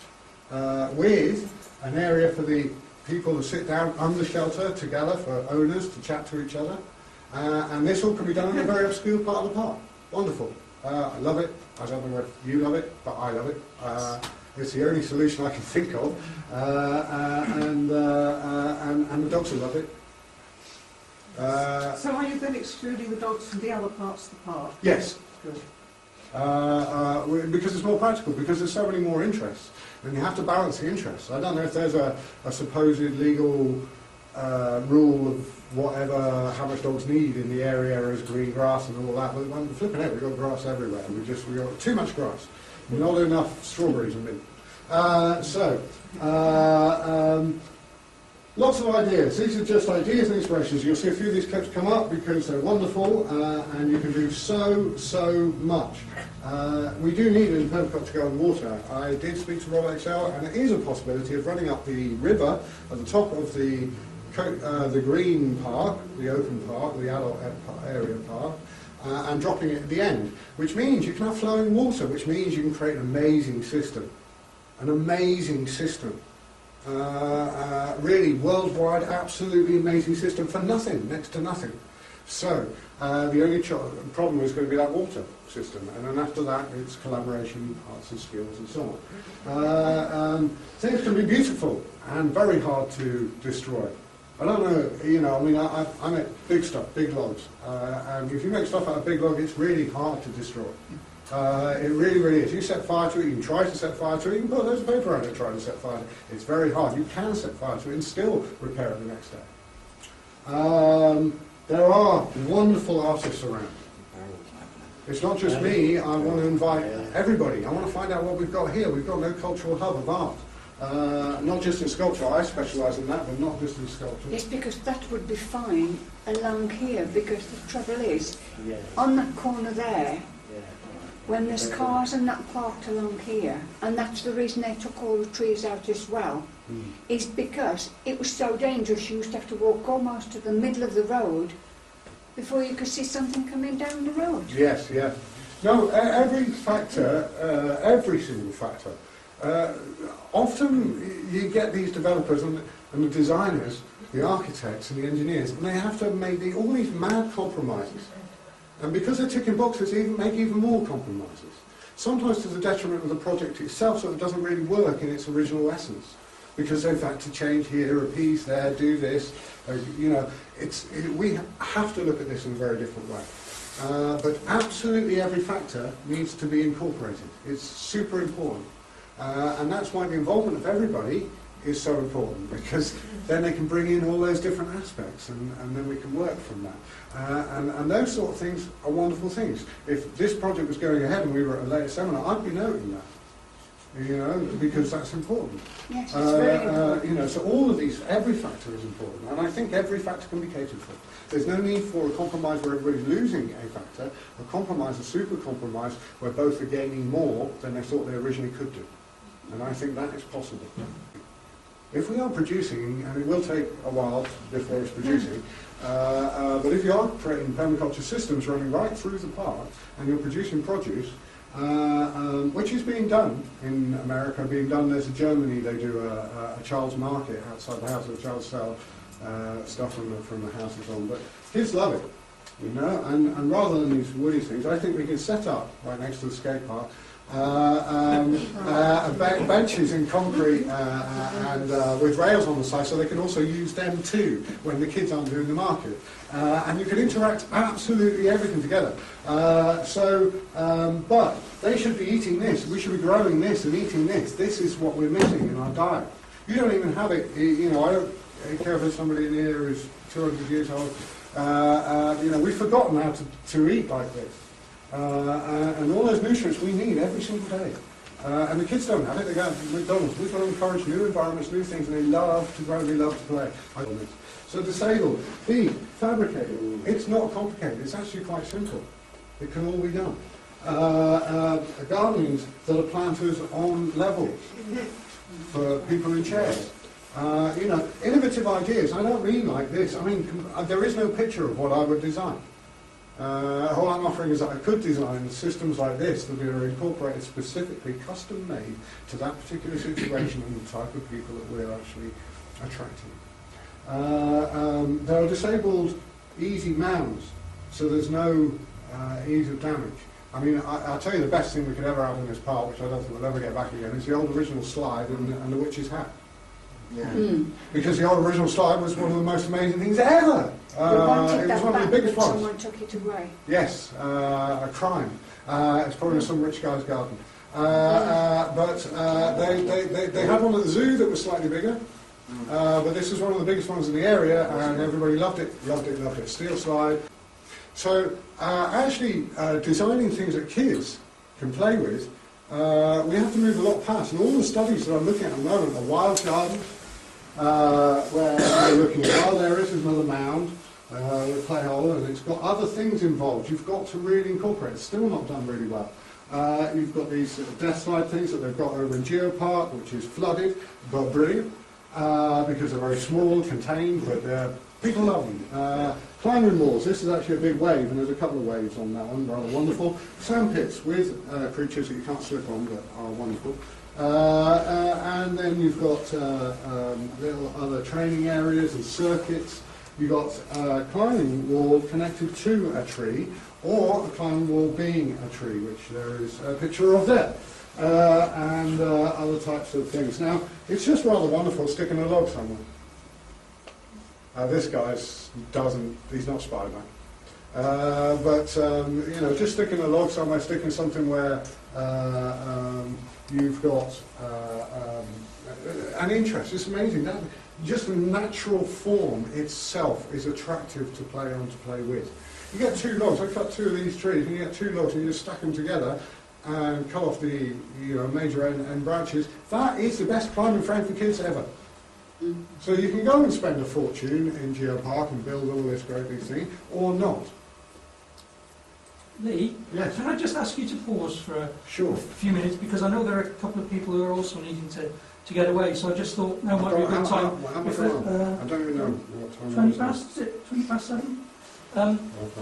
with an area for the people to sit down under shelter together for owners to chat to each other. And this all can be done in a very obscure part of the park. Wonderful. I love it. I don't know if you love it, but I love it. It's the only solution I can think of, and the dogs will love it. So are you then excluding the dogs from the other parts of the park? Yes. Good. Because it's more practical, because there's so many more interests, and you have to balance the interests. I don't know if there's a supposed legal rule of whatever, how much dogs need in the area as green grass and all that, but when flipping out, we've got grass everywhere. We've got too much grass. Not enough strawberries and mint. Lots of ideas. These are just ideas and inspirations. You'll see a few of these clips come up because they're wonderful, and you can do so much. We do need in Permaculture garden water. I did speak to Rob XL, and it is a possibility of running up the river at the top of the green park, the open park, the adult area park, and dropping it at the end, which means you can have flowing water, which means you can create an amazing system. An amazing system. Really worldwide, absolutely amazing system for nothing, next to nothing. So, the only problem is going to be that water system, and then after that it's collaboration, arts and skills and so on. Things can be beautiful and very hard to destroy. I don't know, I mean, I make big stuff, big logs, and if you make stuff out of big log, it's really hard to destroy. It really, really is. You set fire to it, you can try to set fire to it, you can put loads of paper around it trying to set fire to it. It's very hard. You can set fire to it and still repair it the next day. There are wonderful artists around. It's not just me. I want to invite everybody. I want to find out what we've got here. We've got no cultural hub of art. Not just in sculpture, I specialise in that, but not just in sculpture. Yes, because that would be fine along here, because the trouble is, on that corner there, when there's cars and that parked along here, and that's the reason they took all the trees out as well, is because it was so dangerous. You used to have to walk almost to the middle of the road before you could see something coming down the road. Yes, yeah. No, every factor, every single factor. Often you get these developers and the designers, the architects and the engineers, and they have to make all these mad compromises. And because they're ticking boxes, they make even more compromises. Sometimes to the detriment of the project itself, so it doesn't really work in its original essence. Because they've had to change here, a piece there, do this. We have to look at this in a very different way. But absolutely every factor needs to be incorporated. It's super important. And that's why the involvement of everybody is so important, because then they can bring in all those different aspects, and then we can work from that. And those sort of things are wonderful things. If this project was going ahead and we were at a later seminar, I'd be noting that. You know, because that's important. Yes, it's very important. You know, so all of these, every factor is important, and I think every factor can be catered for. There's no need for a compromise where everybody's losing a factor, a compromise, a super compromise, where both are gaining more than they thought they originally could do. And I think that is possible. If we are producing, and it will take a while before it's producing, but if you are creating permaculture systems running right through the park, and you're producing produce, which is being done in America, there's a Germany, they do a child's market outside the house, where the child sell stuff from the houses on, but kids love it, you know, and rather than these woody things, I think we can set up right next to the skate park benches in concrete and with rails on the side, so they can also use them too when the kids aren't doing the market. And you can interact absolutely everything together. But they should be eating this, we should be growing this and eating this. This is what we're missing in our diet. You don't even have it, you know, I don't care if there's somebody in here who's 200 years old. You know, we've forgotten how to eat like this. And all those nutrients we need every single day. And the kids don't have it, they go to McDonald's. We've got to encourage new environments, new things, and they love to grow, they love to play. So disable, fabricate. It's not complicated, it's actually quite simple. It can all be done. Gardenings that are planters on levels for people in chairs. You know, innovative ideas, I don't mean like this. I mean, there is no picture of what I would design. All I'm offering is that I could design systems like this that are incorporated specifically, custom made to that particular situation and the type of people that we're actually attracting. There are disabled easy mounds, so there's no ease of damage. I mean, I'll tell you the best thing we could ever have in this park, which I don't think we'll ever get back again, is the old original slide and the witch's hat. Yeah. Because the old original slide was one of the most amazing things ever. It was one of the biggest ones. Someone took it away. Yes, a crime. It's probably in some rich guy's garden. But they had one at the zoo that was slightly bigger. But this is one of the biggest ones in the area, and everybody loved it, loved it, loved it. Steel slide. So actually designing things that kids can play with, we have to move a lot past. And all the studies that I'm looking at the moment are wild gardens, where we're looking at wild areas. There's another mound with clay hole, and it's got other things involved. You've got to really incorporate. It's still not done really well. You've got these death slide things that they've got over in Geopark, which is flooded, but brilliant, because they're very small, contained, but people love them. Climbing walls, this is actually a big wave, and there's a couple of waves on that one, rather wonderful. Sand pits with creatures that you can't slip on, but are wonderful. And then you've got little other training areas and circuits. You've got a climbing wall connected to a tree, or a climbing wall being a tree, which there is a picture of there. And other types of things. Now, it's just rather wonderful sticking a log somewhere. This guy's he's not Spider-Man. But you know, just sticking a log somewhere, sticking something where you've got an interest. It's amazing. That just the natural form itself is attractive to play on, to play with. You get two logs. I cut two of these trees, and you get two logs, and you just stack them together and cut off the major end branches. That is the best climbing frame for kids ever. So you can go and spend a fortune in Geopark and build all this great big thing, or not. Lee, yes. Can I just ask you to pause for a Sure. few minutes, because I know there are a couple of people who are also needing to get away, so I just thought now might be a good time. How much I don't even know what time 20 past, is it 20 past 7?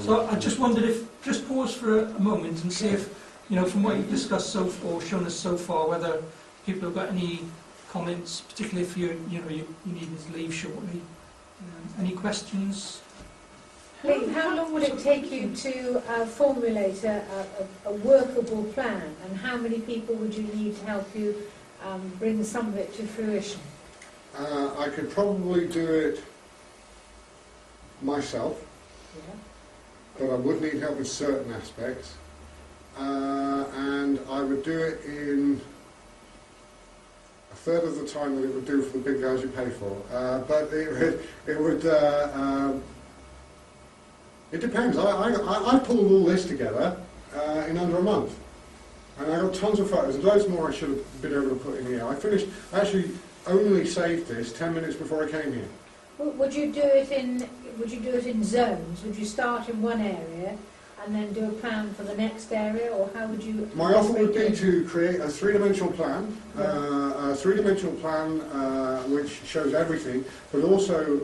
So I just wondered if, just pause for a moment and see if, from what you've discussed or shown us so far, whether people have got any comments, particularly if you need to leave shortly. Any questions? Lee, how long would it take you to formulate a workable plan, and how many people would you need to help you bring some of it to fruition? I could probably do it myself, but I would need help with certain aspects, and I would do it in third of the time that it would do for the big guys you pay for. But it depends. I pulled all this together in under a month. And I got tons of photos, and loads more I should have been able to put in here. I actually only saved this 10 minutes before I came here. Would you do it in zones? Would you start in one area and then do a plan for the next area, or how would you? My offer would be to create a three-dimensional plan, which shows everything, but also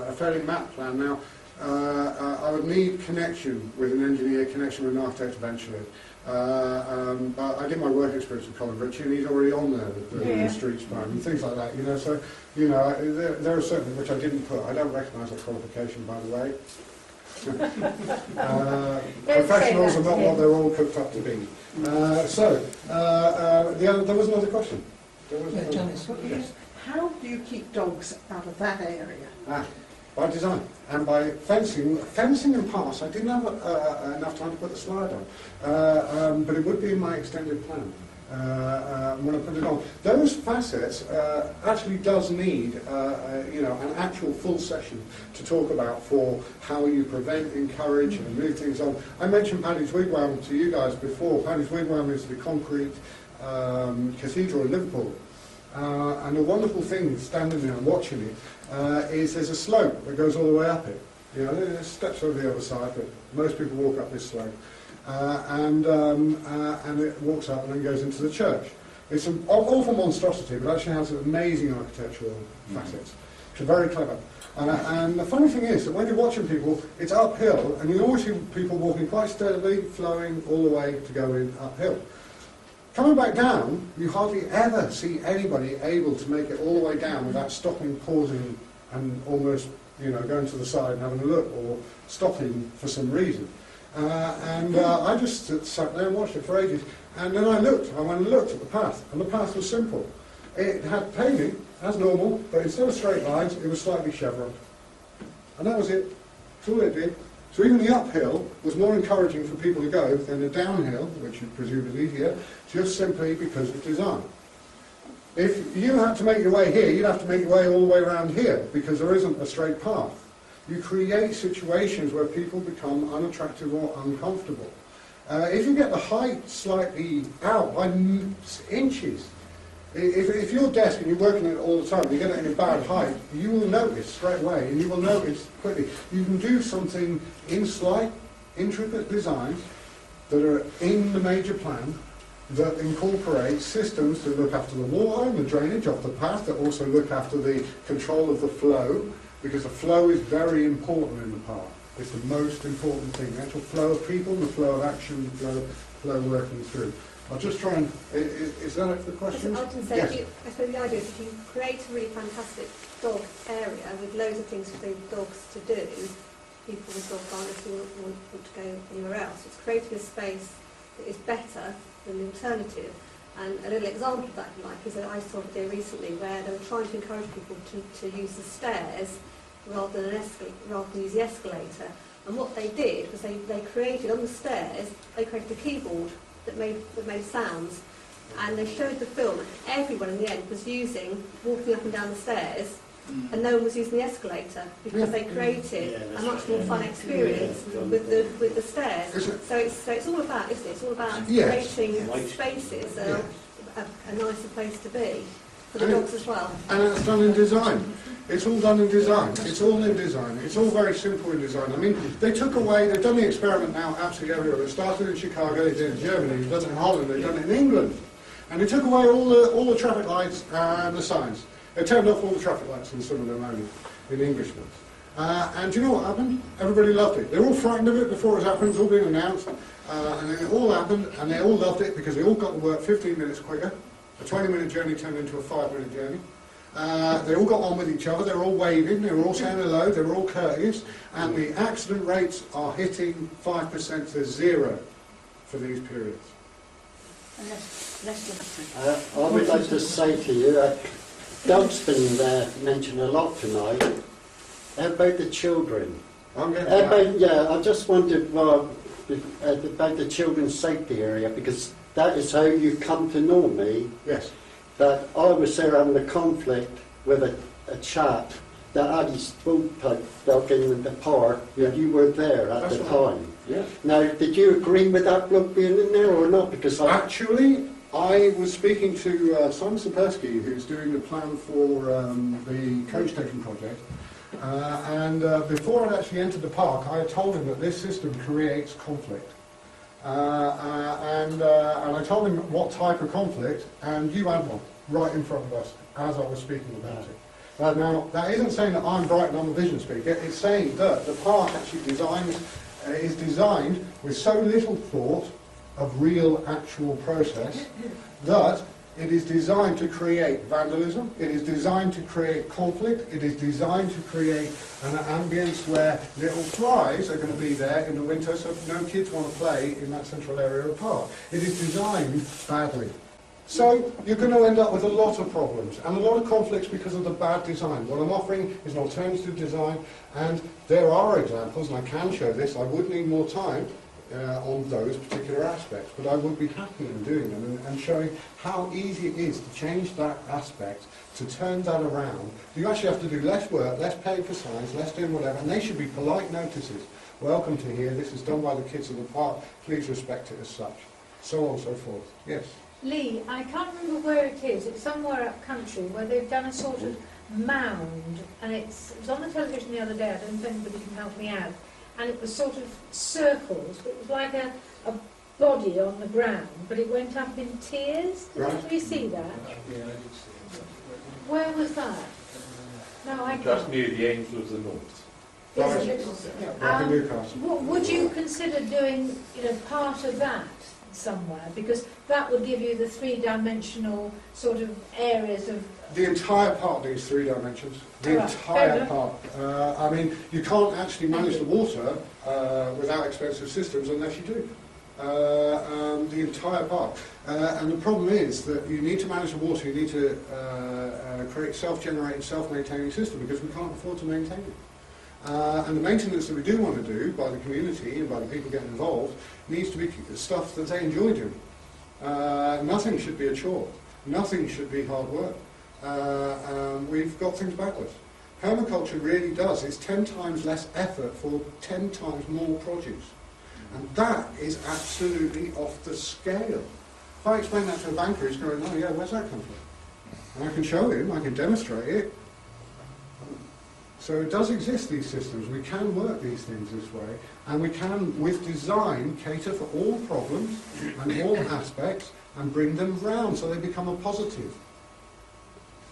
a fairly mapped plan. Now, I would need connection with an engineer, connection with an architect eventually. But I did my work experience with Colin Ritchie, and he's already on there with the streets plan and things like that. So there are certain which I didn't put. I don't recognise that qualification, by the way. Professionals are not what they're all cooked up to be. There was another question. Janice. Yes. How do you keep dogs out of that area? By design and by fencing and pass. I didn't have enough time to put the slide on, but it would be in my extended plan when I put it on. Those facets actually does need an actual full session to talk about for how you prevent, encourage and move things on. I mentioned Paddy's Wigwam to you guys before. Paddy's Wigwam is the concrete cathedral in Liverpool. And the wonderful thing standing there and watching it is there's a slope that goes all the way up it. There's steps over the other side, but most people walk up this slope. And it walks up and then goes into the church. It's an awful monstrosity, but actually has amazing architectural facets, which are very clever. And the funny thing is that when you're watching people, it's uphill, and you always see people walking quite steadily, flowing all the way to go in uphill. Coming back down, you hardly ever see anybody able to make it all the way down without stopping, pausing, and almost, going to the side and having a look, or stopping for some reason. I just sat there and watched it for ages. And then I went and looked at the path, and the path was simple. It had paving, as normal, but instead of straight lines, it was slightly chevroned. And that was it. That's all it did. So even the uphill was more encouraging for people to go than the downhill, which you presume is easier, just simply because of design. If you had to make your way here, you'd have to make your way all the way around here, because there isn't a straight path. You create situations where people become unattractive or uncomfortable. If you get the height slightly out by inches, if your desk and you're working it all the time, you get it in a bad height, you will notice straight away, and you will notice quickly. You can do something in slight, intricate designs that are in the major plan that incorporate systems to look after the water and the drainage of the path, that also look after the control of the flow, because the flow is very important in the path. It's the most important thing, the actual flow of people and the flow of action, the flow working through. I'll just try and... Is that it for the questions? I was going to say, yes. I suppose the idea is if you create a really fantastic dog area with loads of things for the dogs to do, people with dog owners who want to go anywhere else. It's creating a space that is better than the alternative. And a little example of that, if you like, is that I saw a video recently where they were trying to encourage people to use the stairs rather than use the escalator. And what they did was they created, on the stairs, they created a keyboard that made sounds, and they showed the film, and everyone in the end was walking up and down the stairs, and no one was using the escalator, because they created a much more fun experience with the stairs. So it's all about, isn't it? It's all about creating spaces that are a nicer place to be for the dogs as well. And it's done in design. It's all done in design. It's all in design. It's all very simple in design. I mean, they've done the experiment now absolutely everywhere. They started in Chicago, they did it in Germany, they've done it in Holland, they've done it in England. And they took away all the traffic lights and the signs. They turned off all the traffic lights in some of them only, in English ones. And do you know what happened? Everybody loved it. They were all frightened of it before it happened, it was all being announced. And then it all happened, and they all loved it because they all got to work 15 minutes quicker. A 20-minute journey turned into a 5-minute journey. They all got on with each other, they were all waving, they were all saying hello, they were all courteous, and the accident rates are hitting 5% to 0 for these periods. I would like to say to you, dog's been mentioned a lot tonight. How about the children? I just wondered about the children's safety area, because that is how you come to know me. Yes. that I was there having a conflict with a chap that had his food pipe dug in the park, and you were there at That's the right. time. Yeah. Now, did you agree with that bloke being in there or not? Because Actually, I was speaking to Simon Sapersky, who's doing the plan for the coach station project, and before I'd actually entered the park, I had told him that this system creates conflict. And I told him what type of conflict, and you had one right in front of us as I was speaking about it. Now, that isn't saying that I'm bright and I'm a vision speaker, it's saying that the park actually is designed with so little thought of real, actual process that it is designed to create vandalism, it is designed to create conflict, it is designed to create an ambience where little flies are going to be there in the winter so no kids want to play in that central area of the park. It is designed badly. So you're going to end up with a lot of problems and a lot of conflicts because of the bad design. What I'm offering is an alternative design, and there are examples, and I can show this. I would need more time on those particular aspects, but I would be happy in doing them and showing how easy it is to change that aspect, to turn that around. You actually have to do less work, less paying for signs, less doing whatever, and they should be polite notices. Welcome to here, this is done by the kids in the park, please respect it as such. So on and so forth. Yes? Lee, I can't remember where it is. It's somewhere up country where they've done a sort of mound, and it was on the television the other day. I don't know if anybody can help me out. And it was sort of circles, but it was like a body on the ground, but it went up in tiers. Did you see that? Yeah, I did see it. Where was that? No, I Just can't. near the Angel of the North. Is it? Like in Newcastle. Would you consider doing, part of that somewhere? Because that would give you the three-dimensional sort of areas of... The entire park needs 3 dimensions. The Right, entire fair enough. park. I mean, you can't actually manage the water without expensive systems unless you do. The entire park. And the problem is that you need to manage the water, you need to create self-generated, self-maintaining system because we can't afford to maintain it. And the maintenance that we do want to do by the community and by the people getting involved needs to be stuff that they enjoy doing. Nothing should be a chore. Nothing should be hard work. We've got things backwards. Permaculture really does. It's 10 times less effort for 10 times more produce. And that is absolutely off the scale. If I explain that to a banker, he's going, oh yeah, where's that come from? And I can show him, I can demonstrate it. So it does exist, these systems. We can work these things this way, and we can, with design, cater for all problems and all aspects and bring them round so they become a positive.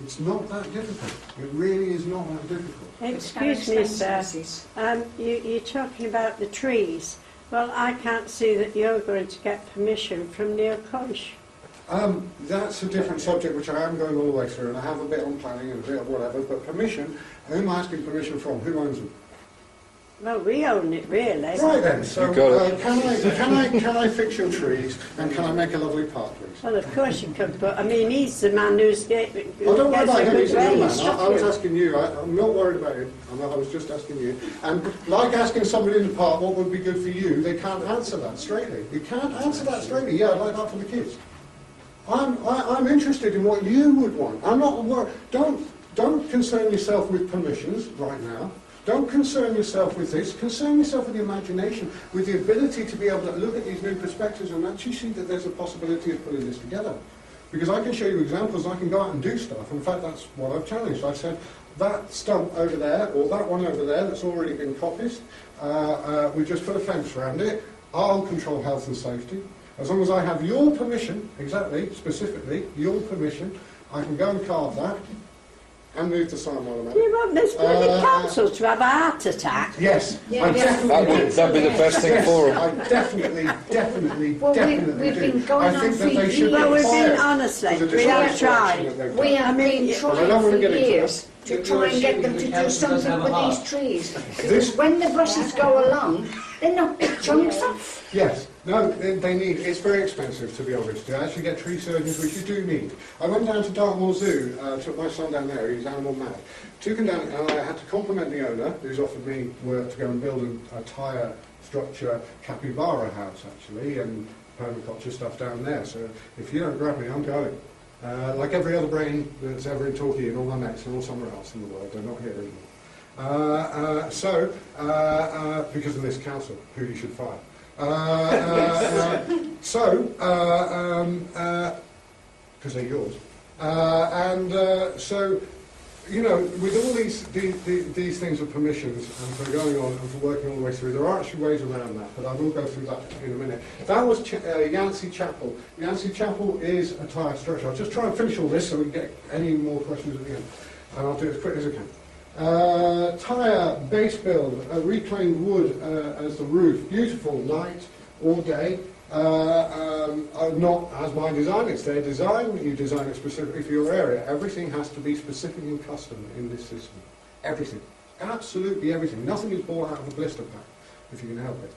It's not that difficult. It really is not that difficult. Excuse me, sir. You're talking about the trees. Well, I can't see that you're going to get permission from Neil Conch. That's a different subject which I am going all the way through, and I have a bit on planning and a bit of whatever, but permission, who am I asking permission from? Who owns them? Well, we own it, really. Right then, so can I fix your trees and can I make a lovely park, please? Well, of course you could, but I mean, he's the man who's getting... I don't worry about him, he's a good man. raise. I was asking you, I'm not worried about him, I was just asking you. And like asking somebody in the park what would be good for you, they can't answer that straightly. You can't answer that straightly. Yeah, I'd like that for the kids. I'm interested in what you would want. I'm not worried. Don't concern yourself with permissions right now. Don't concern yourself with this. Concern yourself with the imagination, with the ability to be able to look at these new perspectives and actually see that there's a possibility of putting this together. Because I can show you examples, I can go out and do stuff. In fact, that's what I've challenged. I've said, that stump over there, or that one over there that's already been copied, we've just put a fence around it. I'll control health and safety. As long as I have your permission, exactly, specifically, your permission, I can go and carve that and move the sign while I'm at Do it. you want this bloody council to have a heart attack? Yes, Yeah, I yeah. definitely do. That'd be the best thing Yes, for them. I definitely Well, definitely we've do. been going I think on that for they should be Well, we've been, fired honestly, for the we have disaster action that tried. they've We done. have I mean, been But I don't trying want for to get into years to You're try and get them assuming to the do council doesn't something have a with heart. these trees. This- Because when the buses go along, they knock big chunks off. Yes, no, they need, it's very expensive to be honest, to actually get tree surgeons, which you do need. I went down to Dartmoor Zoo, took my son down there, he's animal mad. Took him down and I had to compliment the owner, who's offered me work to go and build a tyre structure capybara house actually, and permaculture stuff down there. So if you don't grab me, I'm going. Like every other brain that's ever in Torquay and all my mates and all somewhere else in the world, they're not here anymore. Because of this council, who you should fire. Because they're yours. You know, with all these things of permissions and for going on and for working all the way through, there are actually ways around that, but I will go through that in a minute. That was Yancey Chapel. Yancey Chapel is a tyre structure. I'll just try and finish all this so we can get any more questions at the end, and I'll do it as quick as I can. Tyre, base build, reclaimed wood as the roof, beautiful, light, all day. Not as my design, it's their design, you design it specifically for your area. Everything has to be specific and custom in this system. Everything. Absolutely everything. Nothing is bought out of a blister pack, if you can help it.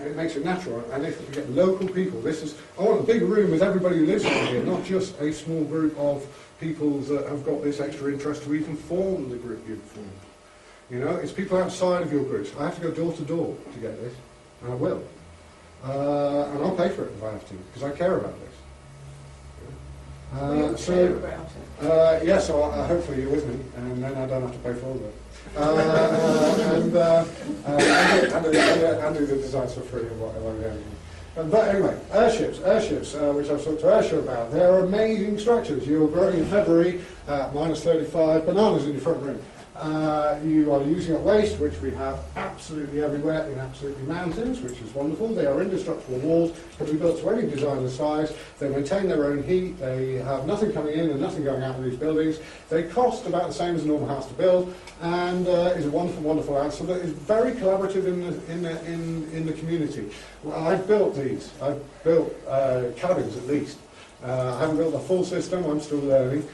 It makes it natural, and if you get local people, I want a big room with everybody who lives around here, not just a small group of people that have got this extra interest to even form the group you've formed. You know, it's people outside of your groups. I have to go door to door to get this, and I will. And I'll pay for it if I have to, because I care about this. Yes, so hopefully you're with me, and then I don't have to pay for all of it. And do the designs for free and whatever. But anyway, airships, which I've talked to Earthship about, they're amazing structures. You're growing in February at -35, bananas in your front room. You are using up waste, which we have absolutely everywhere in absolutely mountains, which is wonderful. They are indestructible walls, can be built to any design and size. They maintain their own heat. They have nothing coming in and nothing going out of these buildings. They cost about the same as a normal house to build, and is a wonderful, wonderful answer that is very collaborative in the community. Well, I've built these. I've built cabins at least. I haven't built the full system. I'm still learning.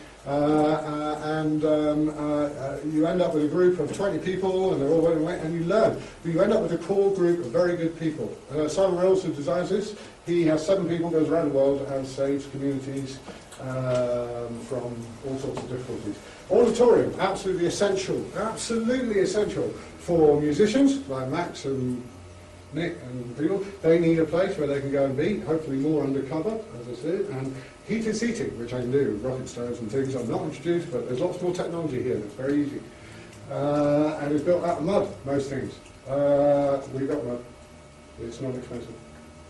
You end up with a group of 20 people, and they're all running away, and you learn. But you end up with a core group of very good people. Simon Rolls, who designs this, he has 7 people, goes around the world and saves communities from all sorts of difficulties. Auditorium, absolutely essential for musicians like Max and Nick and people. They need a place where they can go and be, hopefully more undercover, as I said, and heated seating, which I can do, rocket stoves and things I've not introduced, but there's lots more technology here that's very easy. And it's built out of mud, most things. We've got mud, it's not expensive.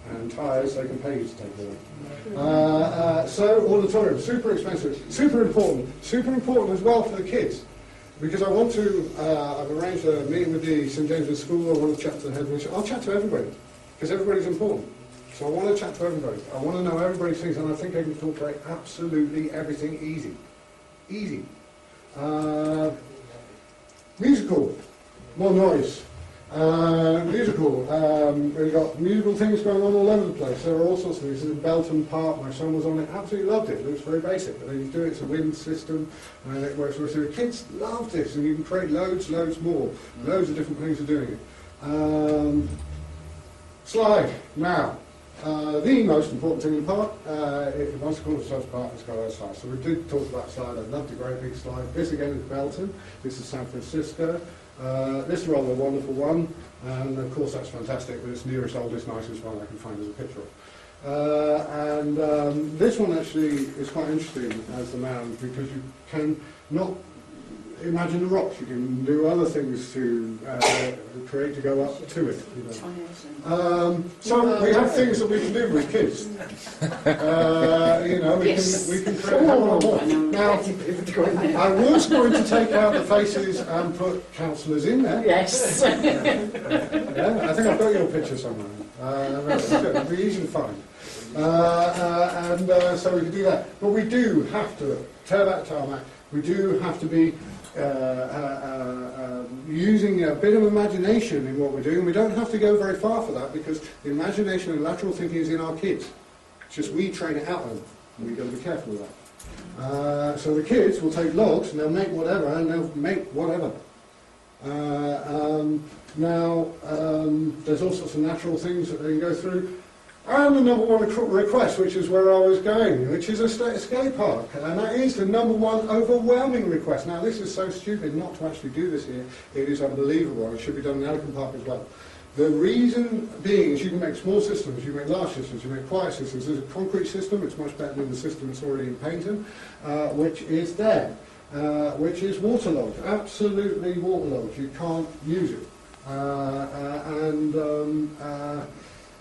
And tyres, they can pay you to take them. So, auditorium, super expensive, super important as well for the kids. Because I want to, I've arranged a meeting with the St James's School, I want to chat to the head of I'll chat to everybody, because everybody's important. So I want to chat to everybody. I want to know everybody's things, and I think I can incorporate absolutely everything easy. Easy. Musical. More noise. Musical. We've got musical things going on all over the place. There are all sorts of things. This is Upton Park. My son was on it. Absolutely loved it. It looks very basic, but then you do it. It's a wind system, and it works through. The kids love this, and you can create loads more. Loads of different things for doing it. Slide. Now. The most important thing in the park, it wants to call itself park, it's got a slide. So we did talk about slide, I loved a great big slide. This again is Belton, this is San Francisco. This is a rather wonderful one, and of course that's fantastic, but it's nearest, oldest, nicest one I can find as a picture of. This one actually is quite interesting as the mound, because you can not imagine the rocks, you can do other things to create to go up to it. You know. So we have things that we can do with kids. You know, we can create more. Now, I was going to take out the faces and put councillors in there. Yes. Yeah, I think I've got your picture somewhere. It'll be easy to find. So we can do that. But we do have to tear that tarmac. We do have to be using a bit of imagination in what we're doing. We don't have to go very far for that, because the imagination and lateral thinking is in our kids. It's just we train it out of them, and we've got to be careful with that. So the kids will take logs and they'll make whatever, and they'll make whatever. There's all sorts of natural things that they can go through. And the number one request, which is where I was going, which is a skate park. And that is the number one overwhelming request. Now, this is so stupid not to actually do this here. It is unbelievable. It should be done in Elephant Park as well. The reason being is you can make small systems, you make large systems, you make quiet systems. There's a concrete system, it's much better than the system that's already in Paynton, which is there, which is waterlogged, absolutely waterlogged. You can't use it.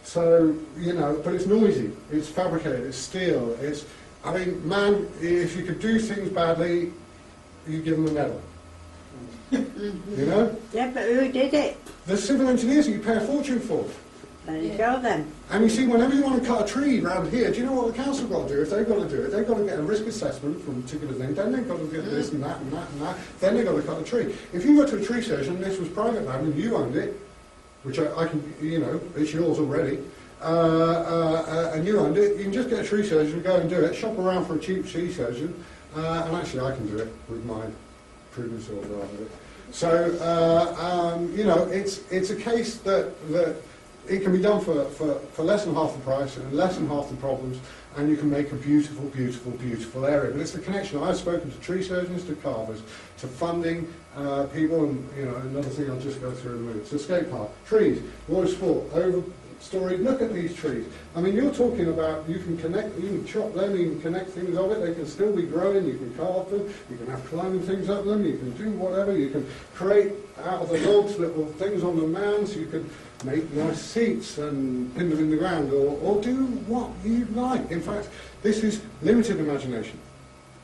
So, you know, but it's noisy, it's fabricated, it's steel, it's, I mean, man, if you could do things badly, you give them a medal. You know? Yeah, but who did it? The civil engineers that you pay a fortune for. There you go then. And you see, whenever you want to cut a tree around here, do you know what the council got to do? If they've got to do it, they've got to get a risk assessment from a particular thing, then they've got to get this and that and that and that, then they've got to cut a tree. If you go to a tree surgeon and this was private land and you owned it, which I can, you know, it's yours already, and you owned it, you can just get a tree surgeon, go and do it, shop around for a cheap tree surgeon, and actually I can do it with my prudence or whatever. So, you know, it's a case that it can be done for less than half the price and less than half the problems, and you can make a beautiful, beautiful, beautiful area. But it's the connection. I've spoken to tree surgeons, to carvers, to funding people, and you know, another thing I'll just go through in a minute. So skate park, trees, water sport, overstory. Look at these trees. I mean, you're talking about you can connect, you can chop them, you can connect things of it. They can still be growing. You can carve them. You can have climbing things up them. You can do whatever. You can create out of the logs little things on the mounds. You can make nice seats and pin them in the ground, or do what you like. In fact, this is limited imagination.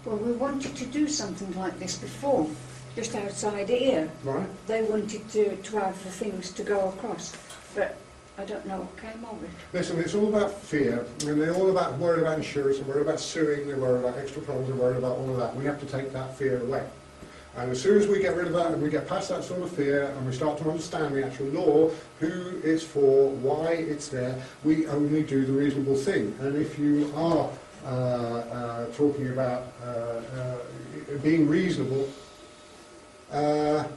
Well, we wanted to do something like this before, just outside here. Right. They wanted to have the things to go across, but I don't know what came of it. Listen, it's all about fear, and they're all about worried about insurance, and worried about suing, they're worried about extra problems, they're worried about all of that. We have to take that fear away. And as soon as we get rid of that and we get past that sort of fear and we start to understand the actual law, who it's for, why it's there, we only do the reasonable thing. And if you are talking about being reasonable, then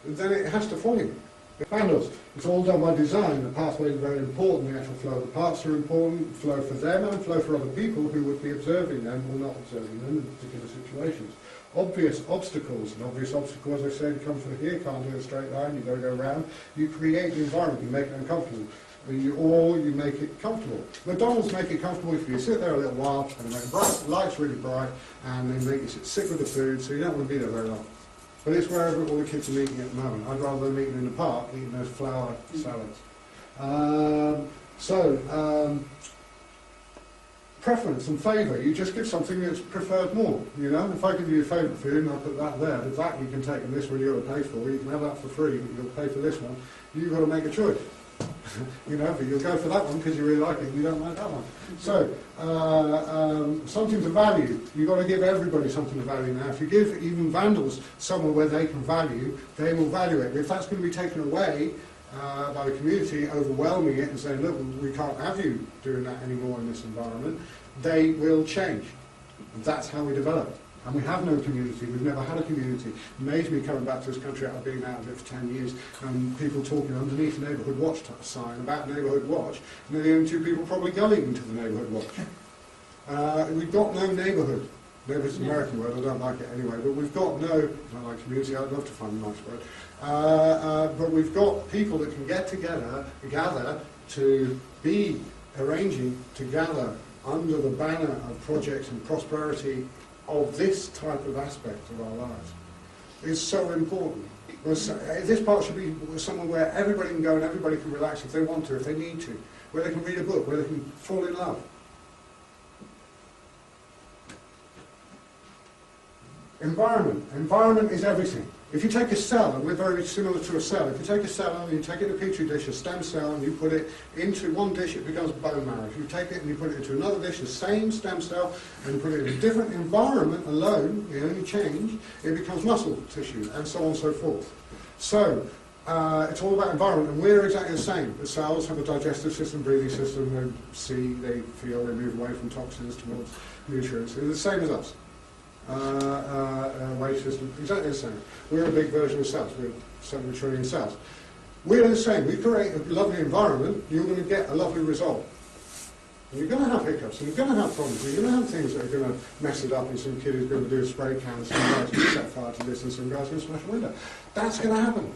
it has to follow you. Vandals, it's all done by design. The pathways are very important, the actual flow of the parts are important, flow for them and flow for other people who would be observing them or not observing them in particular situations. Obvious obstacles, an obvious obstacle, as I said, come from here, can't do a straight line, you've got to go around. You create the environment, you make it uncomfortable, or you make it comfortable. McDonald's make it comfortable if you sit there a little while, and they make the lights really bright, and they make you sit sick with the food, so you don't want to be there very long. But it's wherever all the kids are eating at the moment. I'd rather them eating in the park, eating those flour salads. Preference and favour, you just give something that's preferred more, you know. If I give you a favourite food and I put that there, but that you can take and this one you've got to pay for, you can have that for free, but you'll pay for this one, you've got to make a choice. You know, but you'll go for that one because you really like it and you don't like that one. So, something to value, you've got to give everybody something to value now. If you give even vandals somewhere where they can value, they will value it. But if that's going to be taken away by the community, overwhelming it and saying, look, we can't have you doing that anymore in this environment, they will change. And that's how we develop. And we have no community, we've never had a community. It amazed me coming back to this country after being out of it for 10 years, and people talking underneath Neighbourhood Watch sign about Neighbourhood Watch, and they're the only two people probably going into the Neighbourhood Watch. We've got no neighbourhood. Maybe it's an American word, I don't like it anyway, but we've got no, I don't like community, I'd love to find a nice word. But we've got people that can get together, gather to be arranging to gather under the banner of projects and prosperity of this type of aspect of our lives. It's so important. This part should be somewhere where everybody can go and everybody can relax if they want to, if they need to, where they can read a book, where they can fall in love. Environment. Environment is everything. If you take a cell, and we're very similar to a cell, if you take a cell and you take it in a petri dish, a stem cell, and you put it into one dish, it becomes bone marrow. If you take it and you put it into another dish, the same stem cell, and you put it in a different environment alone, the only change, it becomes muscle tissue, and so on and so forth. So, it's all about environment, and we're exactly the same. The cells have a digestive system, breathing system, they see, they feel, they move away from toxins towards nutrients. They're the same as us. Waste system, exactly the same. We're a big version of cells, we're 7 trillion cells. We're the same. We create a lovely environment, you're going to get a lovely result. And you're going to have hiccups, and you're going to have problems, and you're going to have things that are going to mess it up, and some kid who's going to do a spray can, and some guy's going to set fire to this, and some guy's going to smash a window. That's going to happen.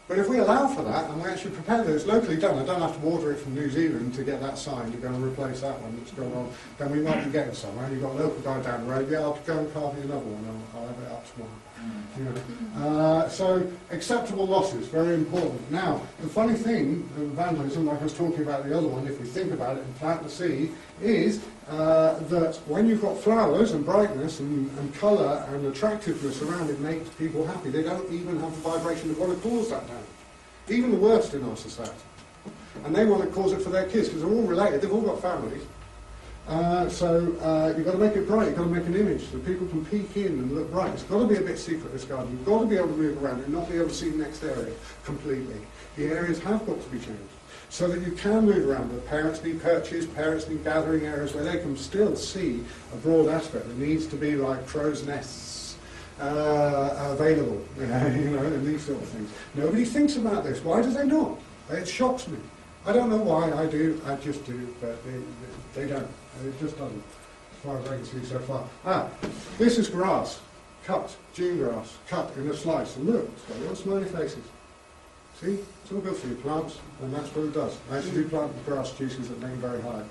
But if we allow for that and we actually prepare that it's locally done, I don't have to order it from New Zealand to get that sign to go and replace that one that's gone on, then we might be getting somewhere. You've got a local guy down the road, yeah, I'll go and carve you another one, I'll have it up tomorrow. You know. So acceptable losses, very important. Now, the funny thing, vandalism, like I was talking about the other one, if we think about it and plant the seed, is that when you've got flowers and brightness and colour and attractiveness around it makes people happy. They don't even have the vibration that want to cause that damage. Even the worst in our society. And they want to cause it for their kids because they're all related, they've all got families. So you've got to make it bright, you've got to make an image so people can peek in and look bright. It's got to be a bit secret, this garden. You've got to be able to move around and not be able to see the next area completely. The areas have got to be changed so that you can move around. The parents need perches, parents need gathering areas where they can still see a broad aspect. There needs to be like crow's nests available, you know, and these sort of things. Nobody thinks about this. Why do they not? It shocks me. I don't know why. I do. I just do, but they don't. It just doesn't, as far as I can see so far. This is grass, cut, June grass, cut in a slice. And look, it's got little smiley faces. See? It's all good for your plants, and that's what it does. I actually do plant grass juices that name very high.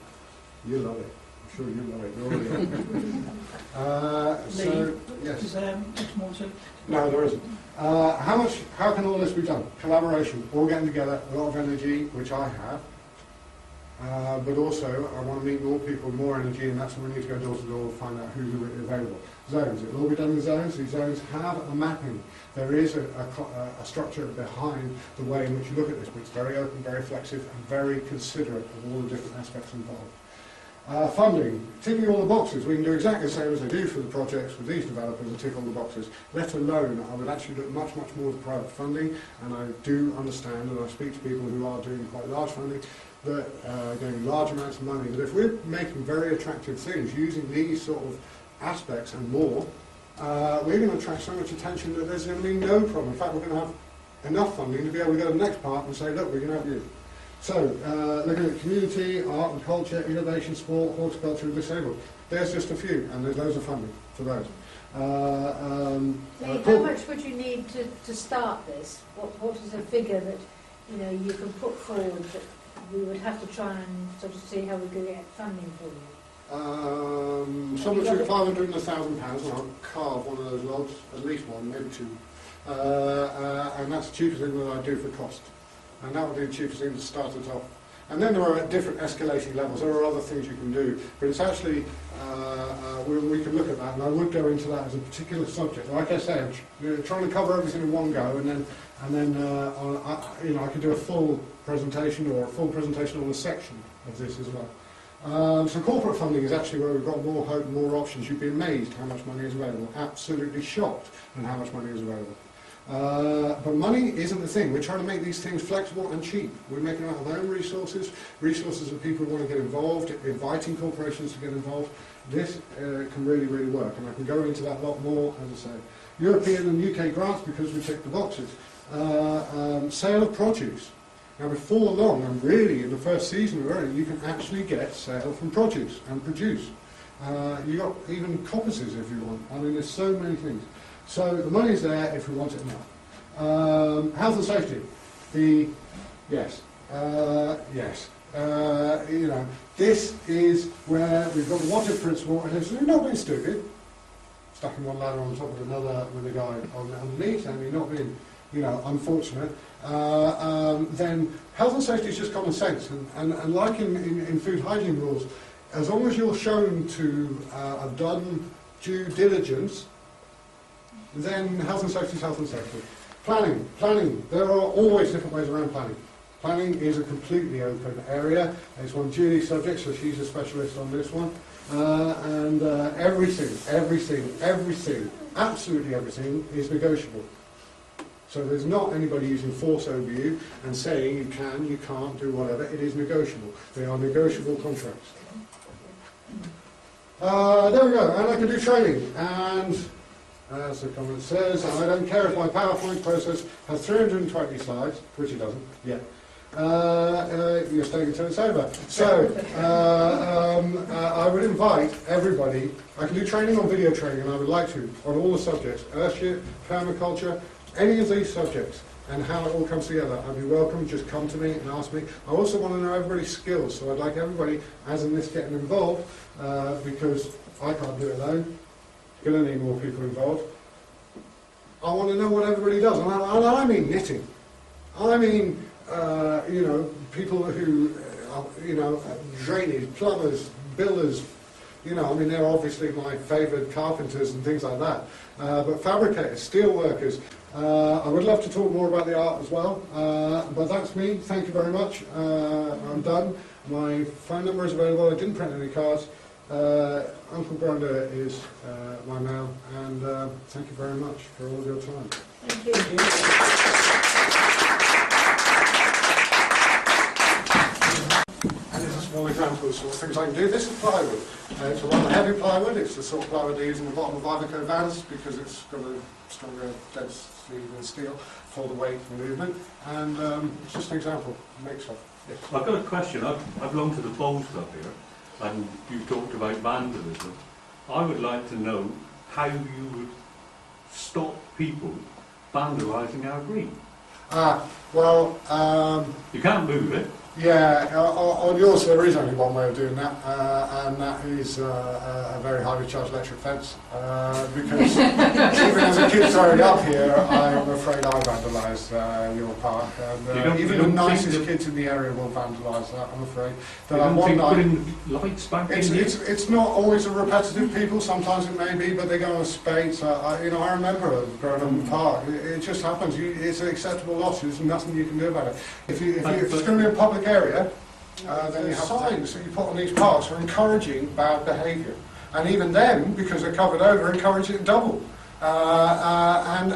You love it. I'm sure you love it. You already love it. So, yes. Is there much more to... No, there isn't. How can all this be done? Collaboration, all getting together, a lot of energy, which I have. But also, I want to meet more people with more energy, and that's when we need to go door to door, find out who's available. Zones, it'll all be done in zones. These zones have a mapping. There is a structure behind the way in which you look at this, but it's very open, very flexive, and very considerate of all the different aspects involved. Funding, ticking all the boxes. We can do exactly the same as they do for the projects with these developers and tick all the boxes. Let alone, I would actually look much, much more at private funding, and I do understand, and I speak to people who are doing quite large funding, that getting large amounts of money. But if we're making very attractive things using these sort of aspects and more, we're going to attract so much attention that there's going to be no problem. In fact, we're going to have enough funding to be able to go to the next part and say, look, we can help you. So, looking at community, art and culture, innovation, sport, horticulture and disabled. There's just a few, and there's loads of funding for those. How much would you need to start this? What is a figure that you can put forward that we would have to try and sort of see how we could get funding for you? Somewhere between £500 and £1,000, and I'll carve one of those logs, at least one, maybe two. And that's the cheapest thing that I do for cost. And that would be the cheapest thing to start it off. And then there are different escalating levels. There are other things you can do, but it's actually we can look at that, and I would go into that as a particular subject. Like I say, I'm trying to cover everything in one go, and then I could do a full presentation or a full presentation on a section of this as well. So corporate funding is actually where we've got more hope and more options. You'd be amazed how much money is available. Absolutely shocked at how much money is available. But money isn't the thing. We're trying to make these things flexible and cheap. We're making out of our own resources of people who want to get involved, inviting corporations to get involved. This can really, really work, and I can go into that a lot more, as I say. European and UK grants, because we tick the boxes. Sale of produce. Now before long, and really in the first season already, you can actually get sale from produce and produce. You've got even coppices if you want. I mean, there's so many things. So the money's there if we want it enough. Health and safety. Yes. This is where we've got the water principle, and if you've not been stupid, stuck in one ladder on top of another with a guy underneath, and you're not being, unfortunate, then health and safety is just common sense. And like in food hygiene rules, as long as you're shown to have done due diligence, then health and safety is health and safety. Planning. There are always different ways around planning. Planning is a completely open area. It's one Julie's subject, so she's a specialist on this one. And everything, absolutely everything is negotiable. So there's not anybody using force over you and saying you can, you can't, do whatever. It is negotiable. They are negotiable contracts. There we go. And I can do training. And as the comment says, I don't care if my PowerPoint process has 320 slides, which it doesn't yet. You're staying until it's over. So, I would invite everybody. I can do training on video training, and I would like to, on all the subjects. Earthship, permaculture, any of these subjects. and how it all comes together. I'd be welcome, just come to me and ask me. I also want to know everybody's skills, so I'd like everybody, as in this, getting involved, because I can't do it alone. Going to need more people involved. I want to know what everybody does, and I mean knitting. I mean, you know, people who, you know, drainage, plumbers, builders, you know, I mean, they're obviously my favoured carpenters and things like that. But fabricators, steel workers. I would love to talk more about the art as well, but that's me. Thank you very much. I'm done. My phone number is available. I didn't print any cards. Unclegrinder is my mail, and thank you very much for all your time. Thank you. And it's a small example of the sort of things I can do. This is plywood. It's a rather heavy plywood. It's the sort of plywood they use in the bottom of Iveco vans because it's got a stronger density than steel for the weight and movement. And it's just an example. Mix of. Yes. I've got a question. I belong to the Bowls Club here, and you talked about vandalism. I would like to know how you would stop people vandalising our green. Well, you can't move it. Yeah, on yours there is only one way of doing that, and that is a very highly charged electric fence. Because even as a kid growing up here, I'm afraid I vandalise your park, and even the nicest kids in the area will vandalise that. I'm afraid. Putting lights back in. It's not always a repetitive people. Sometimes it may be, but they go on spades. You know, I remember growing up in the park. It just happens. It's an acceptable loss. There's nothing you can do about it. If it's going to be a public area, then you have signs that you put on these parks are encouraging bad behaviour, and even then, because they're covered over, encourage it double. And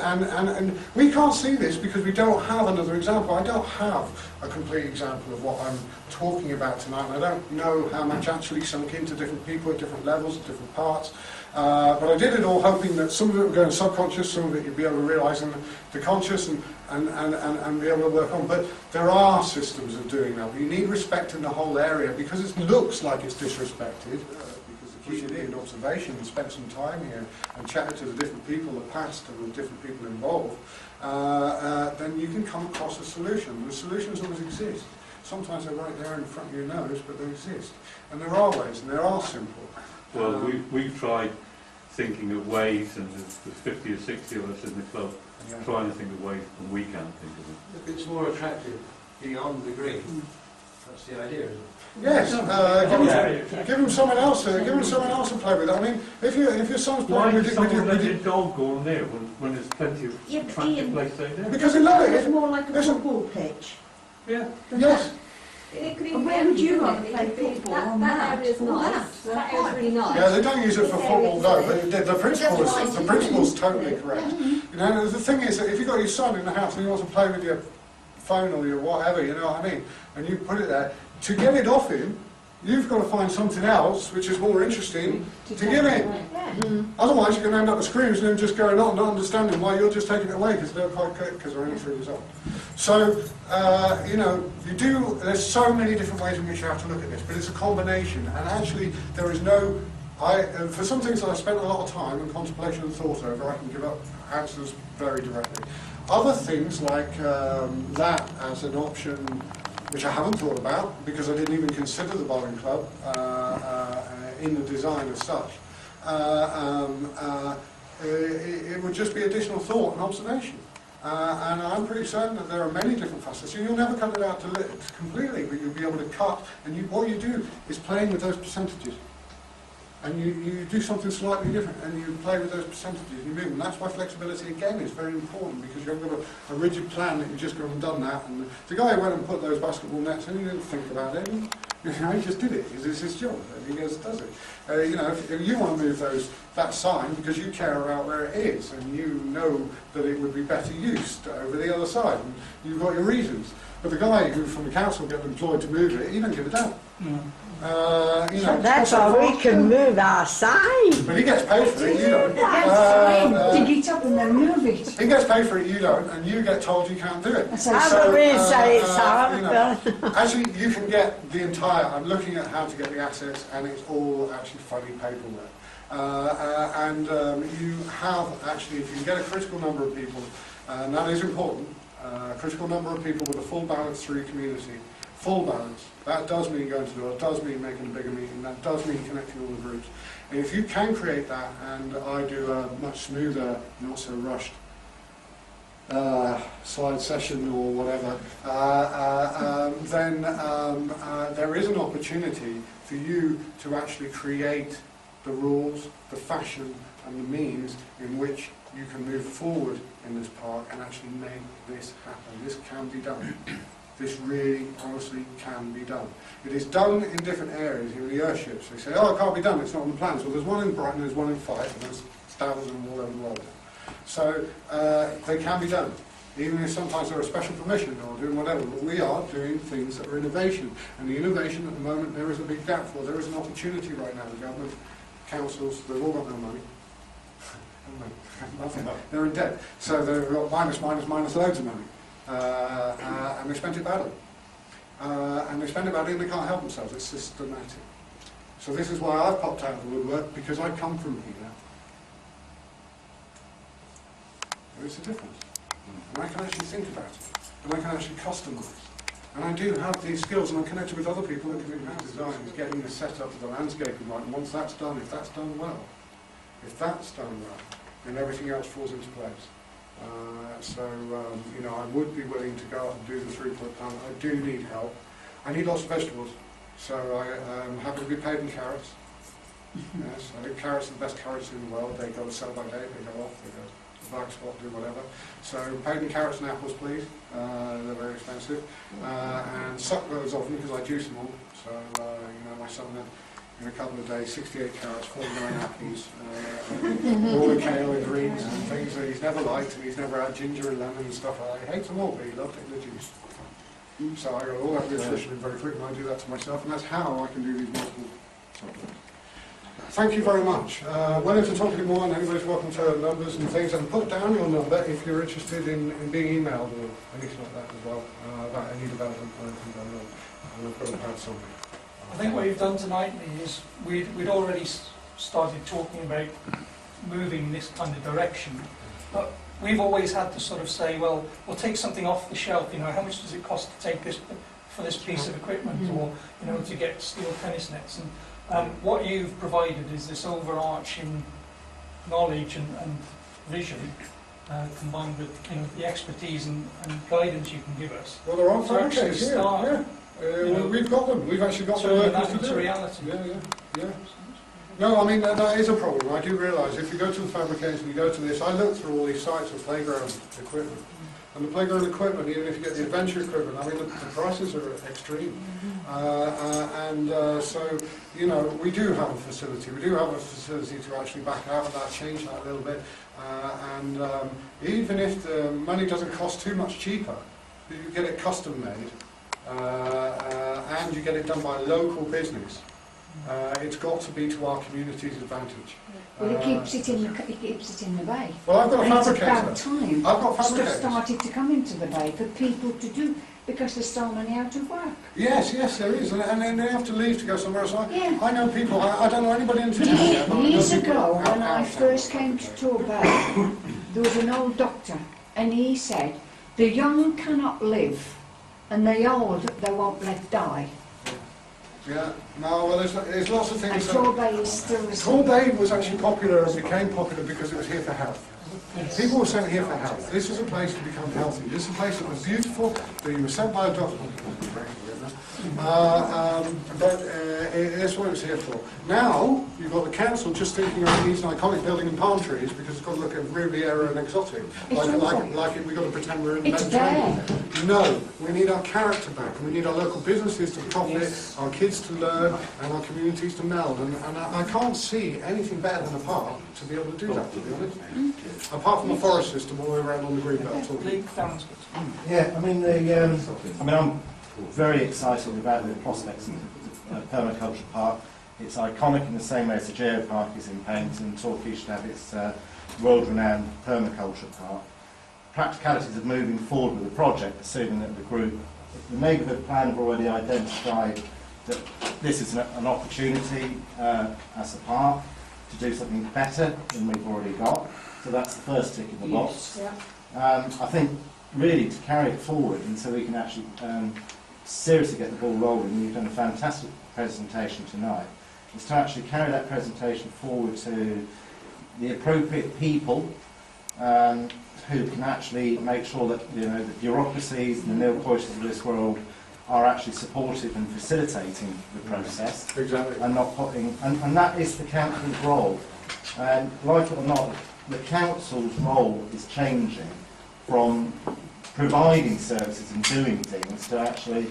we can't see this because we don't have another example. I don't have a complete example of what I'm talking about tonight, and I don't know how much actually sunk into different people at different levels, at different parts. But I did it all hoping that some of it would go in subconscious, some of it you'd be able to realise in the conscious and be able to work on. But there are systems of doing that. But you need respect in the whole area because it looks like it's disrespected. Because the key to it, observation, and spent some time here and chatted to the different people that passed and the different people involved, then you can come across a solution. The solutions always exist. Sometimes they're right there in front of your nose, but they exist. And there are ways, and they are simple. Well, we've tried thinking of ways, and there's 50 or 60 of us in the club trying to think of ways, and we can't think of them. If it's more attractive beyond the green, that's the idea, isn't it? Yes, give them someone else to play with. I mean, if your son's playing with let your dog go on there when there's plenty of attractive place there? Because they love it. It's more like a football pitch. Yeah. Yes. And where would you like to play football on that? That area's nice. That area's really nice. Yeah, they don't use it for football, no, but the principle's totally correct. You know, the thing is that if you've got your son in the house and he wants to play with your phone or your whatever, you know what I mean, and you put it there, to get it off him, you've got to find something else which is more interesting to give him. Otherwise you're going to end up with screams and him just going on, not understanding why you're just taking it away because they're quite quick because they're only 3 years old. So, you know, there's so many different ways in which you have to look at this, but it's a combination, and actually there is no, for some things that I spent a lot of time and contemplation and thought over, I can give up answers very directly. Other things like that as an option, which I haven't thought about because I didn't even consider the bowling club in the design as such. It would just be additional thought and observation. And I'm pretty certain that there are many different facets. You'll never cut it out completely, but you'll be able to cut. And what you do is playing with those percentages. And you do something slightly different, and you play with those percentages, you move. And that's why flexibility, again, is very important, because you haven't got a rigid plan that you've just gone and done that. And the guy who went and put those basketball nets in, he didn't think about it. You know, he just did it. It's his job, and he goes and does it. You know, if you want to move that sign because you care about where it is, and you know that it would be better used over the other side, and you've got your reasons. But the guy who from the council got employed to move it, he didn't give a damn. You know, that's how we can move our sign. But he gets paid for it, you don't. Dig it up and then move it. He gets paid for it, you don't, and you get told you can't do it. I will really say it's hard. You know, actually, you can get the entire. I'm looking at how to get the assets, and it's all actually funny paperwork. And you have actually, if you can get a critical number of people, and that is important. Critical number of people with a full balance through your community. Full balance. That does mean going to door, does mean making a bigger meeting, that does mean connecting all the groups. And if you can create that, and I do a much smoother, not so rushed slide session or whatever, then there is an opportunity for you to actually create the rules, the fashion and the means in which you can move forward in this park and actually make this happen. This can be done. This really, honestly, can be done. It is done in different areas. In the Earthships, they say, oh, it can't be done, it's not on the plans. Well, there's one in Brighton, there's one in Fife, and there's thousands of them all over the world. So, they can be done. Even if sometimes they're a special permission or doing whatever. But we are doing things that are innovation. And the innovation at the moment, there is a big gap for. There is an opportunity right now. The government, councils, they've all got no money. Nothing. They're in debt. So they've got minus loads of money. And they spent it badly. And they spend it badly and they can't help themselves. It's systematic. So this is why I've popped out of the woodwork, because I come from here. There is a difference. And I can actually think about it. And I can actually customise. And I do have these skills, and I'm connected with other people that can do house designs, getting the setup of the landscaping right. And once that's done, if that's done well, then everything else falls into place. You know, I would be willing to go out and do the 3-point plan. I do need help. I need lots of vegetables, so I am happy to be paid in carrots. Yes, I think carrots are the best carrots in the world. They go to sell by date, they go off, they go to black spot, do whatever. So paid in carrots and apples, please. They're very expensive. And suck those often because I juice them all. So, you know, my son had, in a couple of days, 68 carrots, 49 apples, all the kale and greens and things that he's never liked, and he's never had ginger and lemon and stuff like that. He hates them all, but he loved it in the juice. So I got all that nutrition very quick, and I do that to myself, and that's how I can do these multiple supplements. Thank you very much. Willing to talk to you more, and everybody's welcome to numbers and things, and put down your number if you're interested in being emailed or anything like that as well, about any development or anything going on. And I've got to add something. I think what you've done tonight is we'd already started talking about moving in this kind of direction, but we've always had to sort of say, well, we'll take something off the shelf. You know, how much does it cost to take this for this piece of equipment, or you know, to get steel tennis nets? And what you've provided is this overarching knowledge and vision, combined with, you know, the expertise and guidance you can give us. Well, there are to actually fabricates here. start. Well, we've got them. We've actually got the Turning workers that to do into it. reality. Yeah. No, I mean, that is a problem. I do realise if you go to the fabricators and you go to this, I look through all these sites of playground equipment. And the playground equipment, even if you get the adventure equipment, I mean, the prices are extreme. So, you know, we do have a facility. We do have a facility to actually back out of that, change that a little bit. Even if the money doesn't cost too much cheaper, you get it custom made, and you get it done by a local business. It's got to be to our community's advantage. Well, it keeps it in the bay. Well, I've got a and fabricator. It's about time I've got fabricators. stuff started to come into the bay for people to do, because there's so many out of work. Yes, there is, and then they have to leave to go somewhere else. Yeah. I know people. I don't know anybody in town. Years ago, when I first came to Torbay, there was an old doctor, and he said, the young cannot live, and the old they won't let die. Yeah, no, well, there's lots of And things. Torbay is still the same. Torbay was actually popular and became popular because it was here for health. People were sent here for health. This was a place to become healthy. This is a place that was beautiful, that you were sent by a doctor. That's what it was here for. Now, you've got the council just thinking it needs an iconic building and palm trees because it's got to look at Riviera and exotic. Like we've got to pretend we're in the Mediterranean. No, we need our character back, and we need our local businesses to profit, our kids to learn, and our communities to meld. And I can't see anything better than a park to be able to do that, to be honest. Apart from the forest system all the way around on the green belt. Yeah, I mean, I'm very excited about the prospects of Permaculture Park. It's iconic in the same way as the Geo Park is in paint, and Torquay should have its world-renowned Permaculture Park. Practicalities of moving forward with the project, assuming that the neighbourhood plan have already identified that this is an opportunity as a park to do something better than we've already got. So that's the first tick in the box. I think really to carry it forward, and so we can actually seriously get the ball rolling. You've done a fantastic presentation tonight. Is to actually carry that presentation forward to the appropriate people who can actually make sure that the bureaucracies and the Neil Coyces of this world are actually supportive and facilitating the process. Exactly. And not putting, and that is the council's role. And like it or not, the council's role is changing from providing services and doing things to actually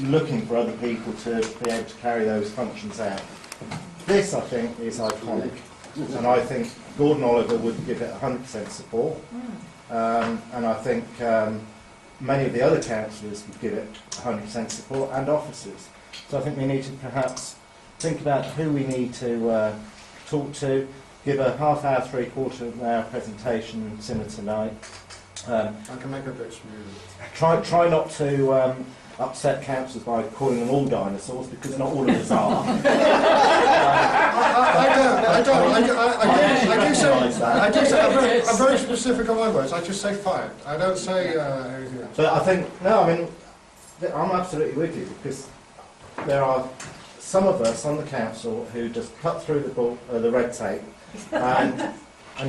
looking for other people to be able to carry those functions out. This, I think, is iconic, and I think Gordon Oliver would give it 100% support, and I think many of the other councillors would give it 100% support, and officers. So I think we need to perhaps think about who we need to talk to, give a half-hour, three-quarter of an hour presentation similar tonight. I can make it a bit smoother. Try not to upset councillors by calling them all dinosaurs, because not all of us are. I do say, I'm very specific on my words. I just say fired. I don't say anything else. But I think, no, I mean, I'm absolutely with you, because there are some of us on the council who just cut through the red tape and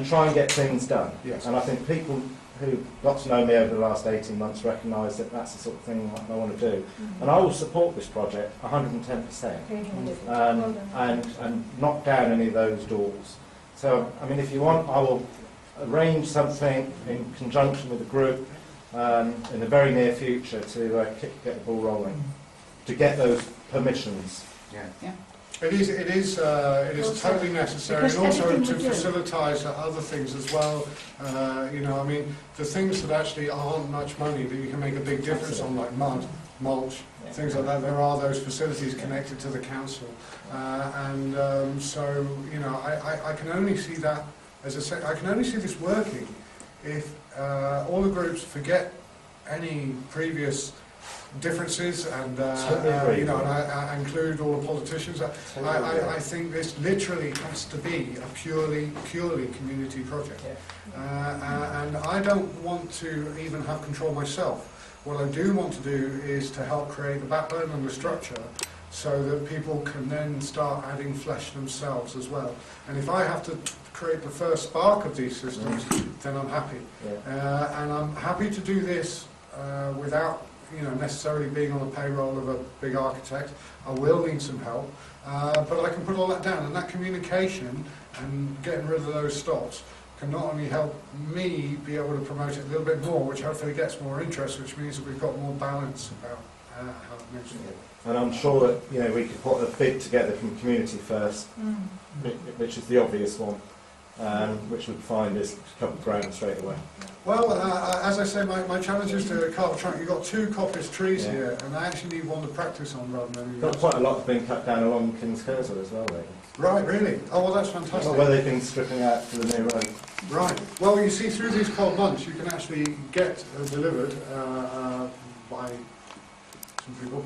try and get things done. Yes. And I think people who got to know me over the last 18 months recognise that that's the sort of thing I want to do. And I will support this project 110%, and knock down any of those doors. So, I mean, if you want, I will arrange something in conjunction with the group in the very near future to get the ball rolling, to get those permissions. Yeah. It is totally necessary, and also to facilitise other things as well. You know, I mean, the things that actually aren't much money that you can make a big difference on, like mud, mulch, things like that. There are those facilities connected to the council, so you know, I can only see that, as I say, I can only see this working if all the groups forget any previous differences, and you know, and I include all the politicians. I think this literally has to be a purely community project, and I don't want to even have control myself. What I do want to do is to help create the backbone and the structure, so that people can then start adding flesh themselves as well. And if I have to create the first spark of these systems, then I'm happy, and I'm happy to do this without, you know, necessarily being on the payroll of a big architect. I will need some help, but I can put all that down, and that communication and getting rid of those stops can not only help me be able to promote it a little bit more, which hopefully gets more interest, which means that we've got more balance about how it moves forward. And I'm sure that, you know, we could put a bid together from community first, which is the obvious one, which would find this couple of grand straight away. Well, as I say, my challenge is to carve a trunk. You've got 2 coppice trees here, and I actually need one to practice on rather than anything Got else. quite a lot have been cut down along King's Cursor as well, lately. Right, really? Oh, well, that's fantastic. Not where they've been stripping out to the new road. Right. Well, you see, through these cold months, you can actually get delivered by some people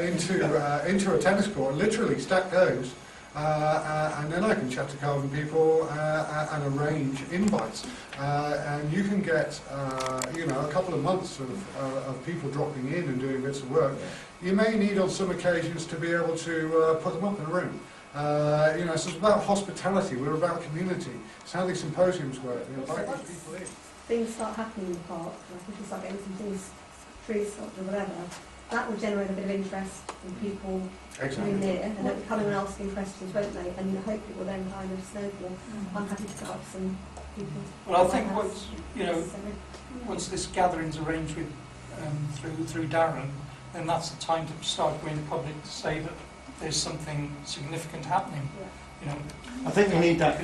into a tennis court, literally stack those, and then I can chat to Carlton people and arrange invites, and you can get you know, a couple of months of people dropping in and doing bits of work. You may need on some occasions to be able to put them up in a room. You know, so it's about hospitality. We're about community. It's how these symposiums work. We invite these people in. Things start happening in the park, like if you start getting some things, trees stopped or whatever, that will generate a bit of interest in people coming near, and they'll be coming and asking questions, won't they? And hopefully it will then kind of snowball. I'm happy to put up some people. Well, I think once, you know, once this gathering's arranged with through Darren, then that's the time to start going to the public to say that there's something significant happening. You know, I think we need that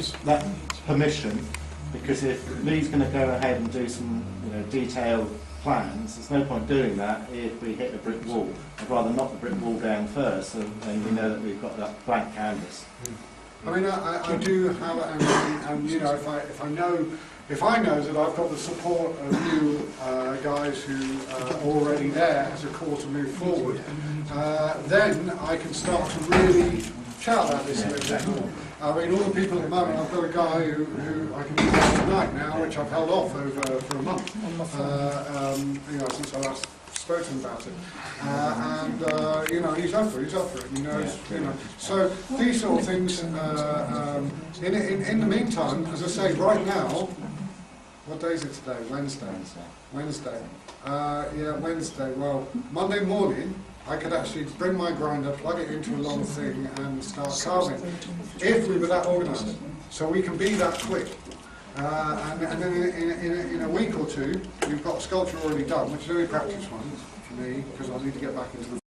permission, because if Lee's going to go ahead and do some, you know, detailed plans, there's no point doing that if we hit a brick wall. I'd rather knock the brick wall down first, and we know that we've got that blank canvas. I mean, I do have, and you know, if I know that I've got the support of you guys who are already there as a core to move forward, then I can start to really shout about this a little bit more. I mean, all the people at the moment, I've got a guy who I can do tonight now, which I've held off over for a month, you know, since I last spoke to him about it. And, you know, he's up for it, he knows, you know. So these sort of things, in the meantime, as I say, right now, what day is it today? Wednesday. Yeah, Wednesday. Well, Monday morning, I could actually bring my grinder, plug it into a long thing and start carving, if we were that organised. So we can be that quick. And then in a week or two, we've got a sculpture already done, which is only practice one for me, because I need to get back into the